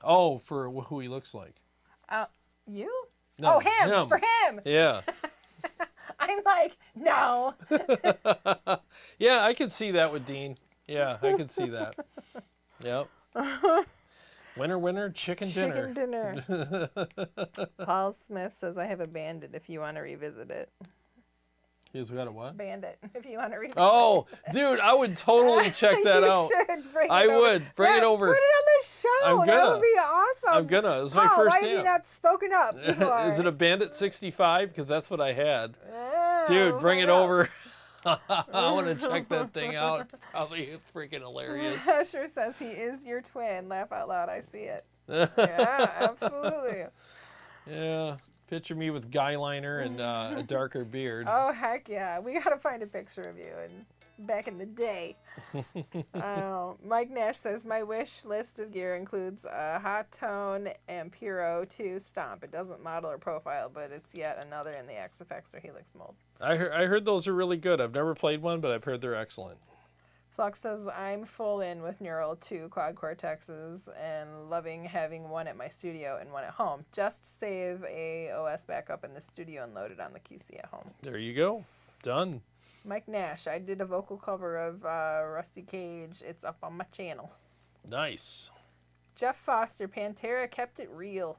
Oh, for who he looks like. You? No, oh, him. For him. Yeah. I'm like, no. Yeah, I could see that with Dean. Yeah, I could see that. Yep. Winner, winner, chicken dinner. Chicken dinner. Paul Smith says, I have a Bandit if you want to revisit it. He's got a what? Bandit, if you want to revisit Oh, dude, I would totally check that out. You should bring it I over. would. Bring it over. Put it on the show. I'm That gonna. would be awesome. I'm gonna. It was my Paul, first why have you amp. not spoken up before? Is it a Bandit 65? Because that's what I had. Yeah, Dude, bring it find out. over. I want to check that thing out. It's probably freaking hilarious. Asher says he is your twin. Laugh out loud. I see it. Yeah, absolutely. Yeah. Picture me with guy liner and a darker beard. Oh, heck yeah. We got to find a picture of you back in the day. Mike Nash says, my wish list of gear includes a Hot Tone Ampero 2 Stomp. It doesn't model or profile, but it's yet another in the XFX or Helix mold. I heard those are really good. I've never played one, but I've heard they're excellent. Flux says, I'm full in with Neural 2 quad Cortexes and loving having one at my studio and one at home. Just save a OS backup in the studio and load it on the QC at home. There you go. Done. Mike Nash, I did a vocal cover of Rusty Cage. It's up on my channel. Nice. Jeff Foster, Pantera kept it real.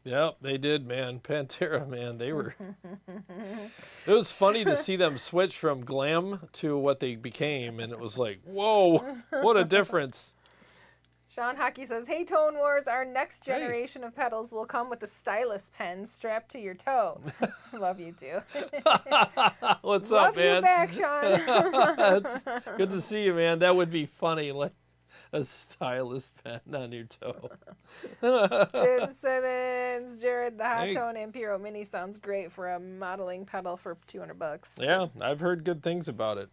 Yep, they did, man. Pantera, man, they were... It was funny to see them switch from glam to what they became, and it was like, whoa, what a difference. Sean Hockey says, hey, Tone Wars, our next generation of pedals will come with a stylus pen strapped to your toe. Love you, too. What's Love up, man? you back, Sean. It's good to see you, man. That would be funny, like a stylus pen on your toe. Jim Simmons, Jarrod, the Hot Hey. Tone Ampero Mini sounds great for a modeling pedal for $200. Yeah, I've heard good things about it.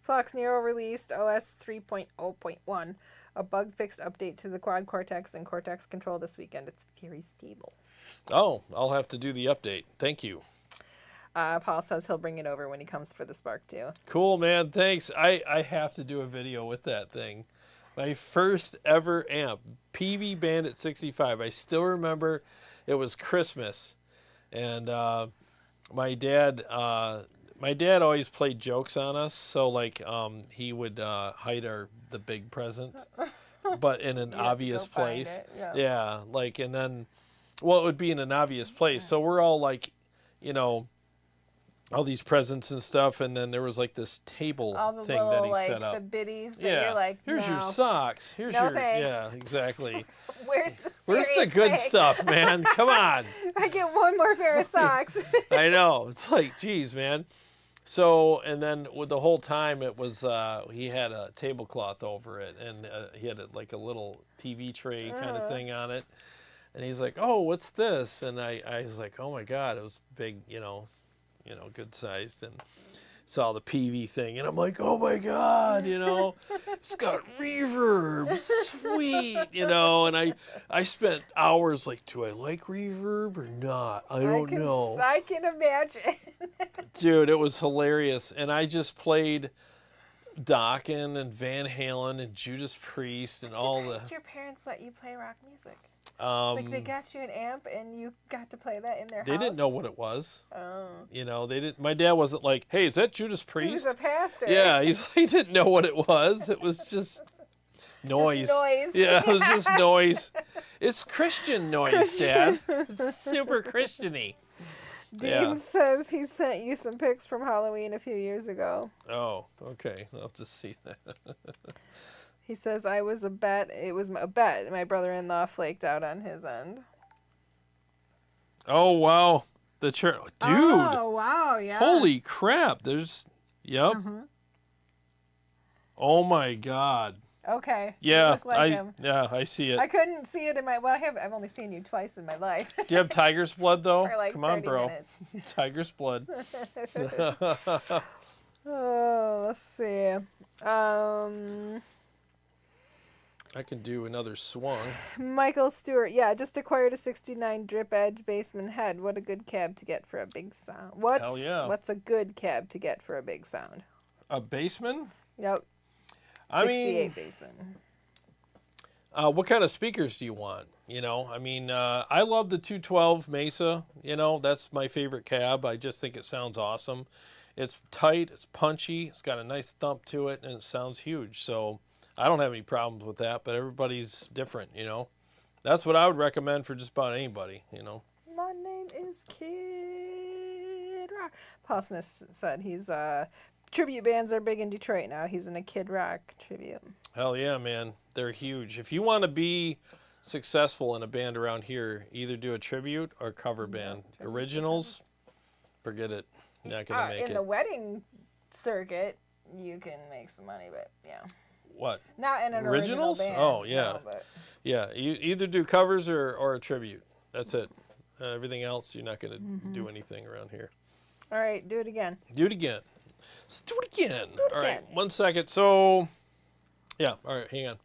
Flux Nero released OS 3.0.1, a bug-fixed update to the Quad Cortex and Cortex control this weekend. It's very stable. Oh, I'll have to do the update. Thank you. Paul says he'll bring it over when he comes for the Spark 2. Cool, man. Thanks. I have to do a video with that thing. My first ever amp, PV Bandit 65. I still remember it was Christmas. And my dad always played jokes on us. So, like, he would hide the big present, but in an obvious place. Yeah, like, and then, well, it would be in an obvious place. So we're all like, you know, all these presents and stuff, and then there was like this table All the thing little, that he like, set up. the biddies that Yeah, you're like, here's your no, socks. Here's no your thanks. yeah, exactly. Where's the Where's the serious good thing? stuff, man? Come on. I get one more pair of socks. I know. It's like, geez, man. So, and then with the whole time, it was he had a tablecloth over it, and he had like a little TV tray kind of thing on it. And he's like, "Oh, what's this?" And I was like, "Oh my God!" It was big, you know, good sized, and saw the PV thing, and I'm like, "Oh my God!" You know, it's got reverb, sweet, you know. And I spent hours like, "Do I like reverb or not? I don't know." I can imagine. Dude, it was hilarious, and I just played Dokken and Van Halen and Judas Priest and all the. Your parents let you play rock music. Like they got you an amp and you got to play that in their house. They didn't know what it was. Oh. You know, they didn't. My dad wasn't like, "Hey, is that Judas Priest?" He was a pastor. Yeah, he didn't know what it was. It was just noise. Just noise. Yeah, it was just noise. It's Christian noise, Dad. It's super Christian-y. Dean says he sent you some pics from Halloween a few years ago. Oh, okay. I'll have to see that. He says, I was a bet. It was a bet. My brother-in-law flaked out on his end. Oh, wow. The church. Dude. Oh, wow, yeah. Holy crap. There's, yep. Oh, my God. Okay. Yeah, You look like him. I see it. I couldn't see it in my, well, I've only seen you twice in my life. Do you have tiger's blood, though? For like Come on, 30 bro. minutes. Tiger's blood. Oh, let's see. I can do another swung. Michael Stewart, yeah, just acquired a 69 drip edge Bassman head. What a good cab to get for a big sound. Hell yeah. What's a good cab to get for a big sound? A bassman? Yep. I 68 mean, Bassman. what kind of speakers do you want? You know, I mean, I love the 212 Mesa. You know, that's my favorite cab. I just think it sounds awesome. It's tight, it's punchy, it's got a nice thump to it, and it sounds huge. So I don't have any problems with that, but everybody's different, you know. That's what I would recommend for just about anybody, you know. My name is Kid Rock. Paul Smith said he's tribute bands are big in Detroit now. He's in a Kid Rock tribute. Hell yeah, man. They're huge. If you want to be successful in a band around here, either do a tribute or cover band. Originals, forget it. You're not going to make it. In the wedding circuit, you can make some money, but yeah. What? Not in an original band. Oh, yeah. No, but... Yeah, you either do covers or a tribute. That's it. Everything else, you're not going to do anything around here. All right, do it again. Do it again. Let's do it again. Do it all again. Right, 1 second. So, yeah, all right, hang on.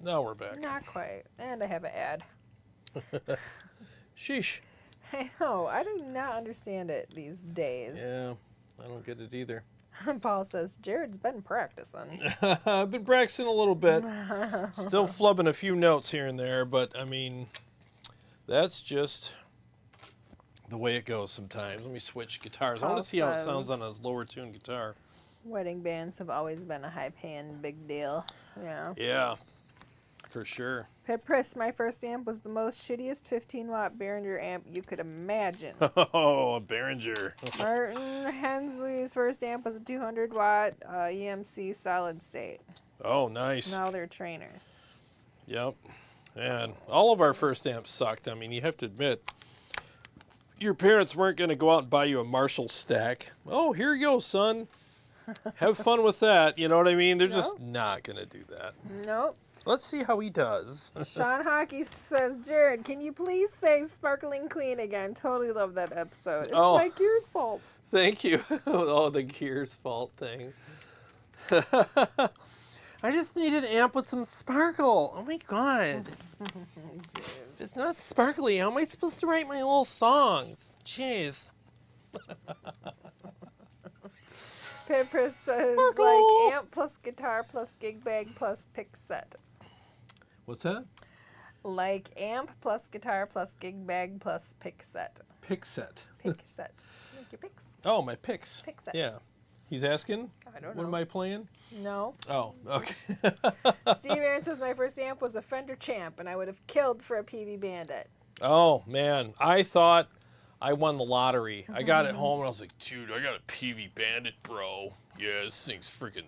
Now we're back. Not quite. And I have an ad. Sheesh. I know. I do not understand it these days. Yeah, I don't get it either. Paul says, Jarrod's been practicing. I've been practicing a little bit. Still flubbing a few notes here and there, but I mean, that's just the way it goes sometimes. Let me switch guitars. I want to see how it sounds on a lower tuned guitar. Wedding bands have always been a high-paying big deal. Yeah. Yeah, for sure. Pip my first amp was the most shittiest 15-watt Behringer amp you could imagine. Oh, a Behringer. Martin Hensley's first amp was a 200-watt EMC solid state. Oh, nice. Now they're trainer. Yep. And all of our first amps sucked. I mean, you have to admit, your parents weren't going to go out and buy you a Marshall stack. Oh, here you go, son. Have fun with that. You know what I mean? They're just not going to do that. Nope. Let's see how he does. Sean Hockey says, Jarrod, can you please say sparkling clean again? Totally love that episode. It's my gear's fault. Thank you. Oh, the gear's fault thing. I just need an amp with some sparkle. Oh my god. If it's not sparkly, how am I supposed to write my little songs? Jeez. Pipper says, like amp plus guitar plus gig bag plus pick set. What's that? Like amp plus guitar plus gig bag plus pick set. Pick set. Pick set. Make your picks. Oh, my picks. Pick set. Yeah. He's asking? I don't know. What am I playing? No. Oh, okay. Steve Aaron says, my first amp was a Fender Champ, and I would have killed for a PV Bandit. Oh, man. I thought I won the lottery. I got it home, and I was like, dude, I got a PV Bandit, bro. Yeah, this thing's freaking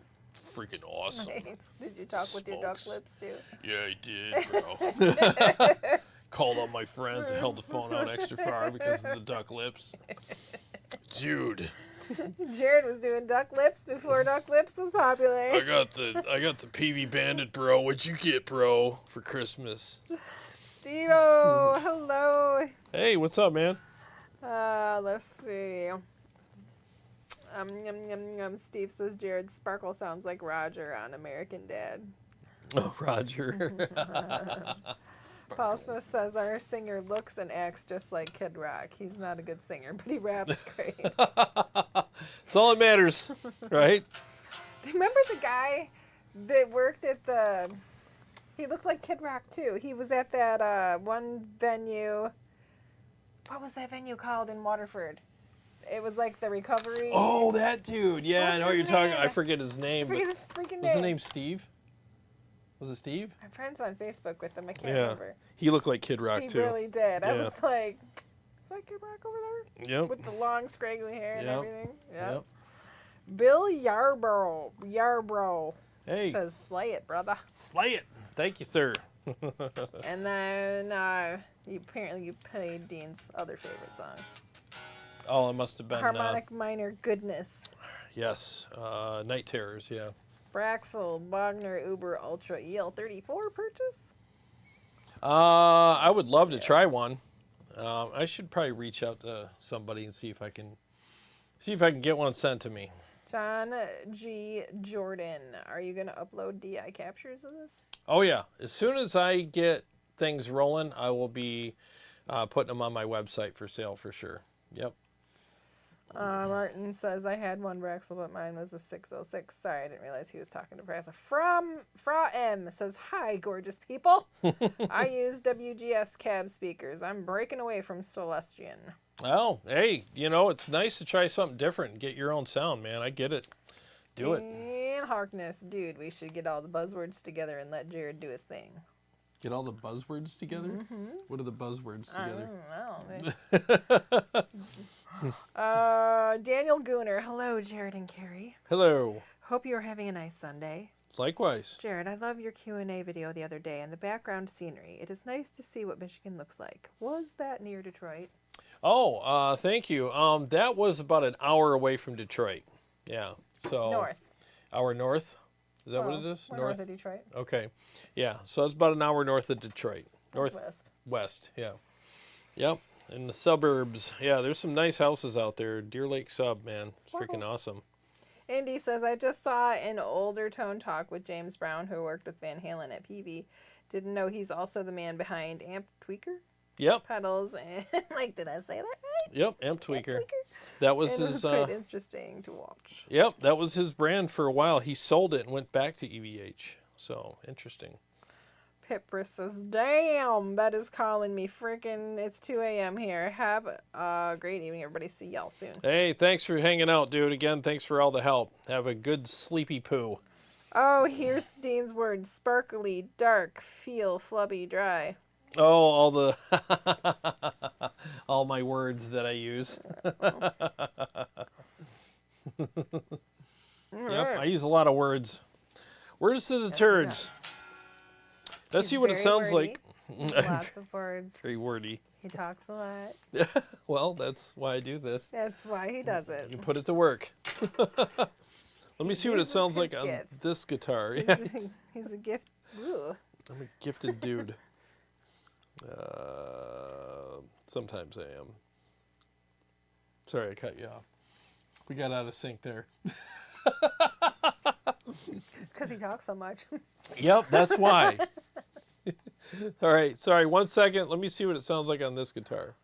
awesome. Nice. Did you talk with your duck lips, too? Yeah, I did, bro. Called all my friends and held the phone out extra far because of the duck lips. Dude. Jarrod was doing duck lips before duck lips was popular. I got the PV Bandit, bro. What'd you get, bro, for Christmas? Steve-O, hello. Hey, what's up, man? Let's see. Steve says Jarrod Sparkle sounds like Roger on American Dad. Oh, Roger. Paul Smith says our singer looks and acts just like Kid Rock. He's not a good singer, but he raps great. That's all that matters, right? Remember the guy that worked at the... He looked like Kid Rock, too. He was at that one venue. What was that venue called in Waterford? It was like the Recovery. Oh, that dude. Yeah, I know what you're talking. I forget his I name. forget his freaking name. Was his name Steve? Was it Steve? I'm friends on Facebook with him. I can't remember. He looked like Kid Rock, He too. really did. I Yeah. was like, is that Kid Rock over there? Yep. With the long, scraggly hair and Yep. everything. Yep. Bill Yarbrough Hey. says, slay it, brother. Slay it. Thank you, sir. And then apparently you played Dean's other favorite song. Oh, it must have been... Harmonic Minor Goodness. yes. Night Terrors, yeah. Braxel Wagner Uber Ultra EL34 purchase? I would love to try one. I should probably reach out to somebody and see if I can get one sent to me. John G. Jordan, are you going to upload DI captures of this? Oh, yeah. As soon as I get things rolling, I will be putting them on my website for sale for sure. Yep. Martin says, I had one Braxel, but mine was a 606. Sorry, I didn't realize he was talking to Braxel. Fra M says, hi, gorgeous people. I use WGS cab speakers. I'm breaking away from Celestian. Oh, hey, it's nice to try something different and get your own sound, man. I get it. Do it. And Harkness, dude, we should get all the buzzwords together and let Jarrod do his thing. Get all the buzzwords together? Mm-hmm. What are the buzzwords together? I don't know. Daniel Gooner, hello, Jarrod and Carrie. Hello. Hope you're having a nice Sunday. Likewise. Jarrod, I love your Q&A video the other day and the background scenery. It is nice to see what Michigan looks like. Was that near Detroit? Oh, thank you. That was about an hour away from Detroit. Yeah. So North. Hour north? Is that what it is? North of Detroit. Okay. Yeah. So it's about an hour north of Detroit. Northwest. West. Yeah. Yep. In the suburbs. Yeah, there's some nice houses out there. Deer Lake Sub, man. It's freaking awesome. Indy says, I just saw an older Tone Talk with James Brown, who worked with Van Halen at PV. Didn't know he's also the man behind Amp Tweaker. Yep. Pedals and like, did I say that right? Yep, Amp Tweaker. That was and his. It was quite interesting to watch. Yep, that was his brand for a while. He sold it and went back to EVH. So interesting. Pipris says, damn, Bet is calling me. Freaking, it's 2 a.m. here. Have a great evening, everybody. See y'all soon. Hey, thanks for hanging out, dude. Again, thanks for all the help. Have a good sleepy poo. Oh, here's Dean's words. Sparkly, dark, feel, flubby, dry. Oh, all the all my words that I use. Yep, I use a lot of words. Words to the turds. Let's see what it sounds like. Lots of words. Very wordy. He talks a lot. Well, that's why I do this. That's why he does it. You put it to work. Let me see what it sounds like on this guitar. He's a gift. Ooh. I'm a gifted dude. Sometimes I am. Sorry, I cut you off. We got out of sync there. Because he talks so much. Yep, that's why. All right, sorry, 1 second. Let me see what it sounds like on this guitar.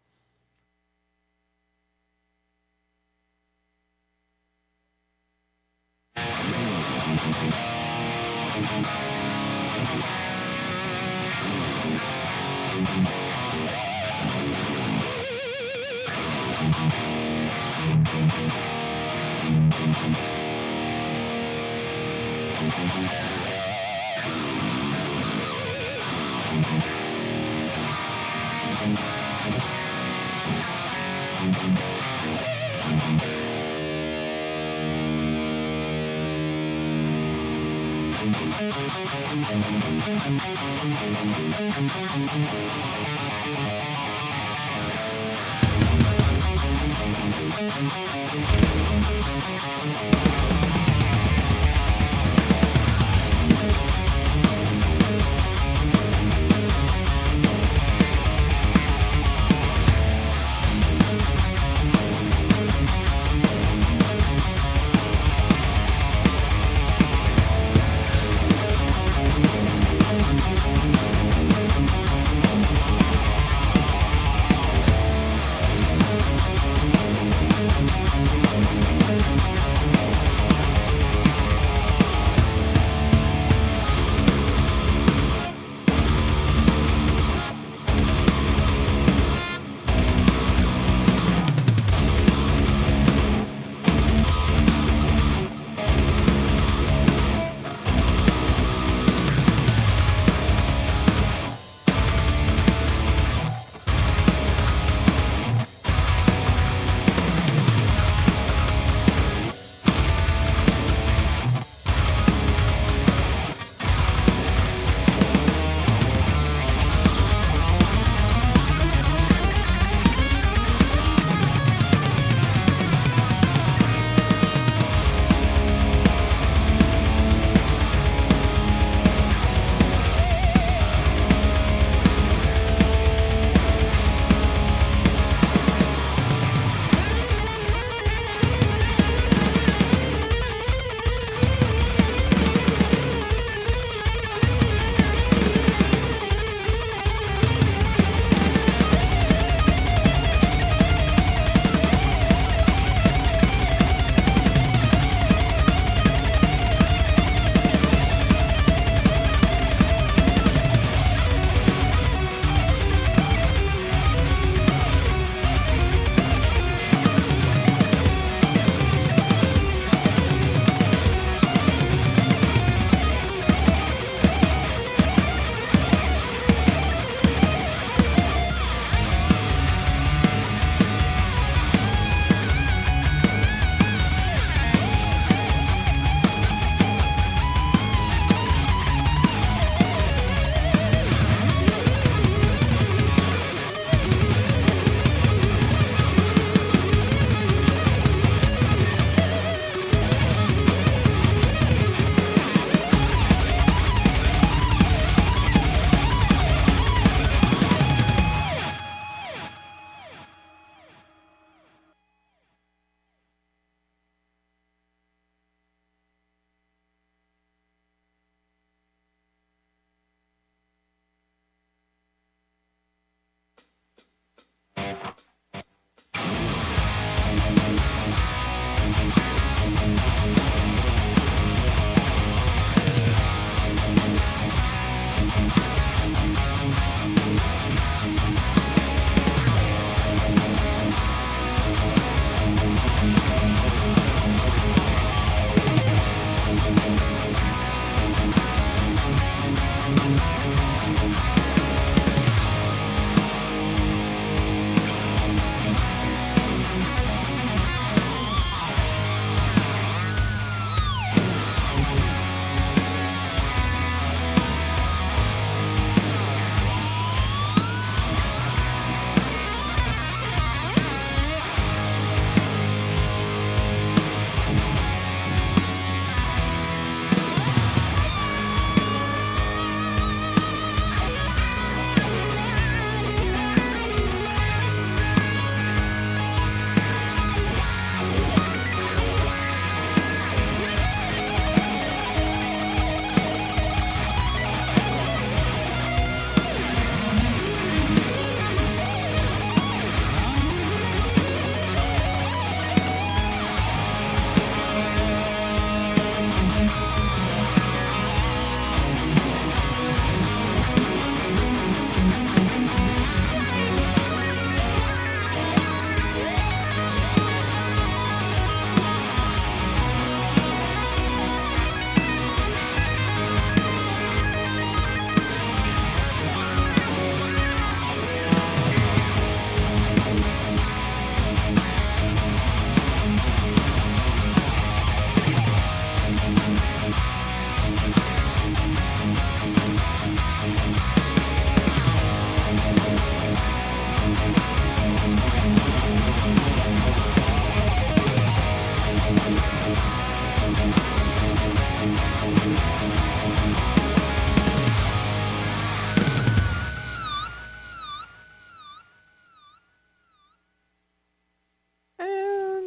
And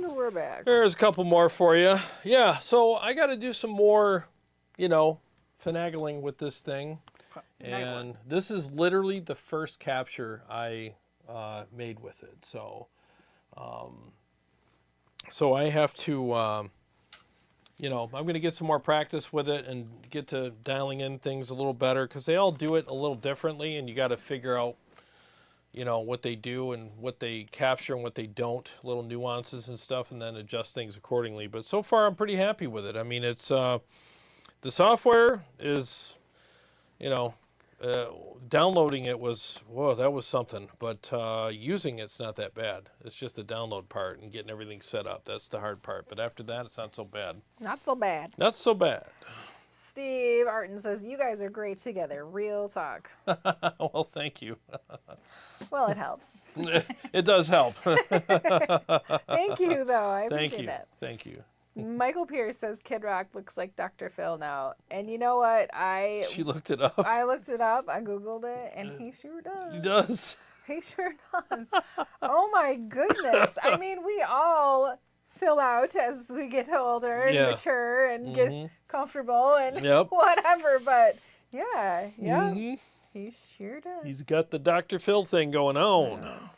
we're back. There's a couple more for you. Yeah, so I got to do some more, you know, finagling with this thing. And this is literally the first capture I made with it. So, so I have to, you know, I'm going to get some more practice with it and get to dialing in things a little better because they all do it a little differently, and you got to figure out, you know, what they do and what they capture and what they don't, little nuances and stuff, and then adjust things accordingly. But so far, I'm pretty happy with it. I mean, it's the software is, you know, downloading it was, whoa, that was something. But using it's not that bad. It's just the download part and getting everything set up. That's the hard part. But after that, it's not so bad. Not so bad. Not so bad. Steve Arton says, you guys are great together. Real talk. Well, thank you. Well, it helps. It does help. Thank you, though. I appreciate that. Thank you. Michael Pierce says Kid Rock looks like Dr. Phil now. And you know what? She looked it up. I looked it up. I Googled it, and he sure does. He does. He sure does. Oh, my goodness. I mean, we all fill out as we get older and mature and get comfortable and whatever. But, yeah. He sure does. He's got the Dr. Phil thing going on.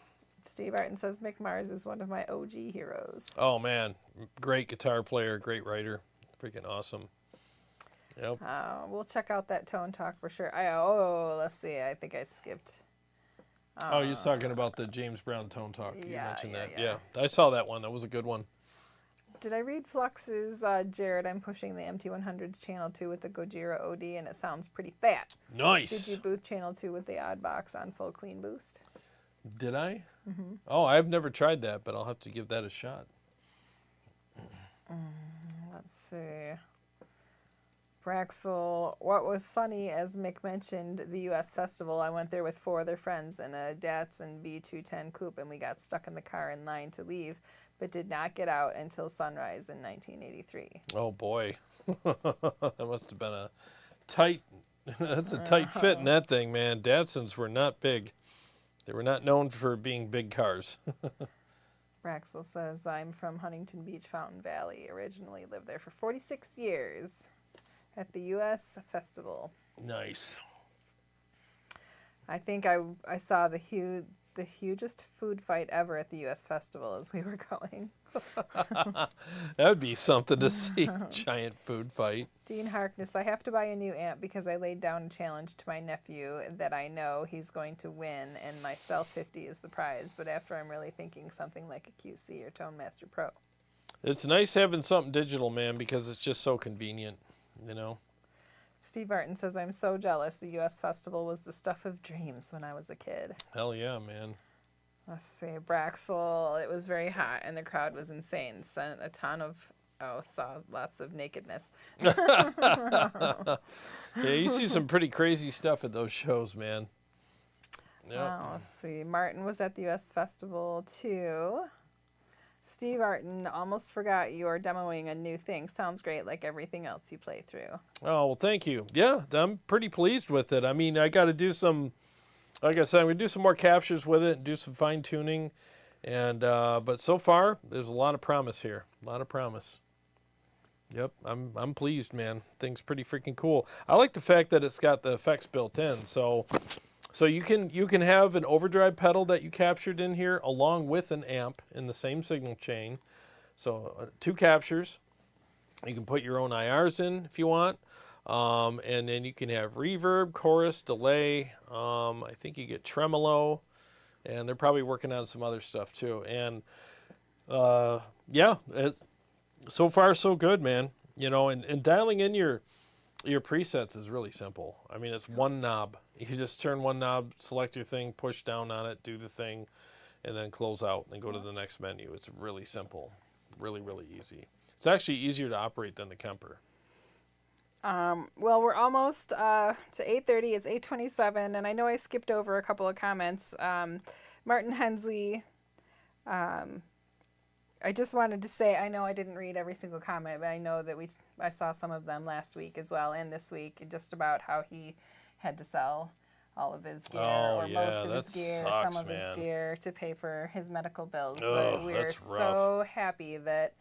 Steve Arton says Mick Mars is one of my OG heroes. Oh, man. Great guitar player, great writer. Freaking awesome. Yep. We'll check out that Tone Talk for sure. Let's see. I think I skipped. Oh, you're talking about the James Brown Tone Talk. You mentioned that. Yeah. I saw that one. That was a good one. Did I read Flux's Jarrod? I'm pushing the MT100's channel 2 with the Gojira OD, and it sounds pretty fat. Nice. Did you boot channel 2 with the odd box on full clean boost? Did I? Mm-hmm. Oh, I've never tried that, but I'll have to give that a shot. Let's see. Braxel, what was funny, as Mick mentioned, the U.S. Festival, I went there with 4 other friends in a Datsun B210 coupe, and we got stuck in the car in line to leave, but did not get out until sunrise in 1983. Oh, boy. That must have been a tight, that's a tight fit in that thing, man. Datsuns were not big. They were not known for being big cars. Braxel says, I'm from Huntington Beach, Fountain Valley. Originally lived there for 46 years at the U.S. Festival. Nice. I think I saw the hugest food fight ever at the U.S. Festival as we were going. That would be something to see. Giant food fight. Dean Harkness, I have to buy a new amp because I laid down a challenge to my nephew that I know he's going to win, and my Stealth 50 is the prize. But after I'm really thinking something like a QC or Tone Master Pro. It's nice having something digital, man, because it's just so convenient, you know. Steve Arton says, I'm so jealous. The U.S. Festival was the stuff of dreams when I was a kid. Hell yeah, man. Let's see. Braxel, it was very hot and the crowd was insane. Sent a ton of, saw lots of nakedness. Yeah, you see some pretty crazy stuff at those shows, man. Yep. Let's see. Martin was at the U.S. Festival too. Steve Arton, almost forgot you are demoing a new thing. Sounds great, like everything else you play through. Oh, well, thank you. Yeah, I'm pretty pleased with it. I mean, I got to do some, like I said, I'm going to do some more captures with it and do some fine tuning. And, but so far, there's a lot of promise here. A lot of promise. Yep, I'm pleased, man. Thing's pretty freaking cool. I like the fact that it's got the effects built in. So you can have an overdrive pedal that you captured in here along with an amp in the same signal chain. So 2 captures. You can put your own IRs in if you want. And then you can have reverb, chorus, delay. I think you get tremolo. And they're probably working on some other stuff too. And yeah, so far so good, man. You know, and dialing in your presets is really simple. I mean, it's one knob. You just turn one knob, select your thing, push down on it, do the thing, and then close out and go to the next menu. It's really simple. Really, really easy. It's actually easier to operate than the Kemper. Well, we're almost to 8:30. It's 8:27, and I know I skipped over a couple of comments. Martin Hensley. I just wanted to say, I know I didn't read every single comment, but I know that I saw some of them last week as well, and this week, just about how he had to sell all of his gear, or most of his gear, sucks, some of man. his gear, to pay for his medical bills. Oh, but we're so happy that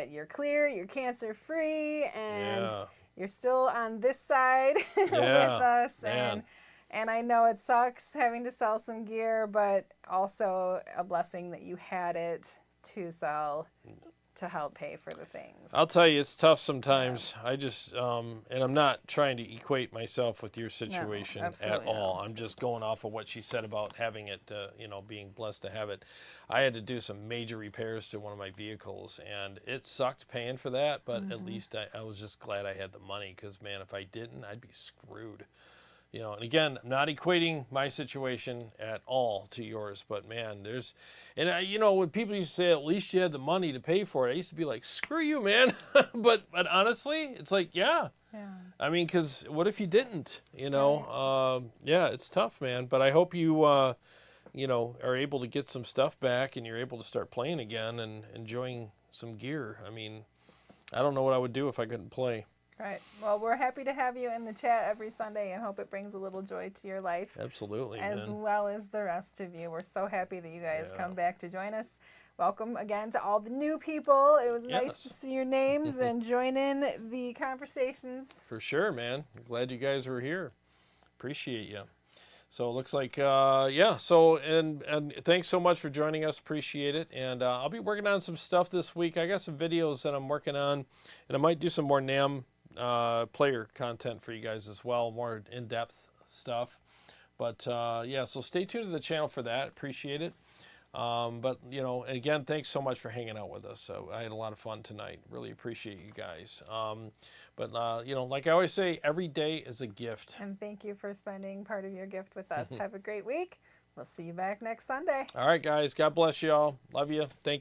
you're clear, you're cancer free, and you're still on this side with us. And I know it sucks having to sell some gear, but also a blessing that you had it to sell to help pay for the things. I'll tell you, it's tough sometimes. I just, and I'm not trying to equate myself with your situation at all. I'm just going off of what she said about having it, you know, being blessed to have it. I had to do some major repairs to one of my vehicles, and it sucked paying for that, but at least I was just glad I had the money, because, man, if I didn't, I'd be screwed. You know, and again, I'm not equating my situation at all to yours, but man, you know, when people used to say at least you had the money to pay for it, I used to be like, screw you, man. but honestly, it's like, yeah. I mean, because what if you didn't? You know, yeah, it's tough, man. But I hope you, you know, are able to get some stuff back, and you're able to start playing again and enjoying some gear. I mean, I don't know what I would do if I couldn't play. Right. Well, we're happy to have you in the chat every Sunday, and hope it brings a little joy to your life. Absolutely, as well as the rest of you. We're so happy that you guys come back to join us. Welcome again to all the new people. It was nice to see your names and join in the conversations. For sure, man. Glad you guys were here. Appreciate you. So it looks like, yeah. So, and thanks so much for joining us. Appreciate it. And I'll be working on some stuff this week. I got some videos that I'm working on, and I might do some more NAMM player content for you guys as well, more in-depth stuff. But yeah, so stay tuned to the channel for that. Appreciate it. But you know, and again, thanks so much for hanging out with us. So I had a lot of fun tonight. Really appreciate you guys. But you know, like I always say, every day is a gift. And thank you for spending part of your gift with us. Have a great week. We'll see you back next Sunday. All right, guys. God bless you all. Love you. Thank you.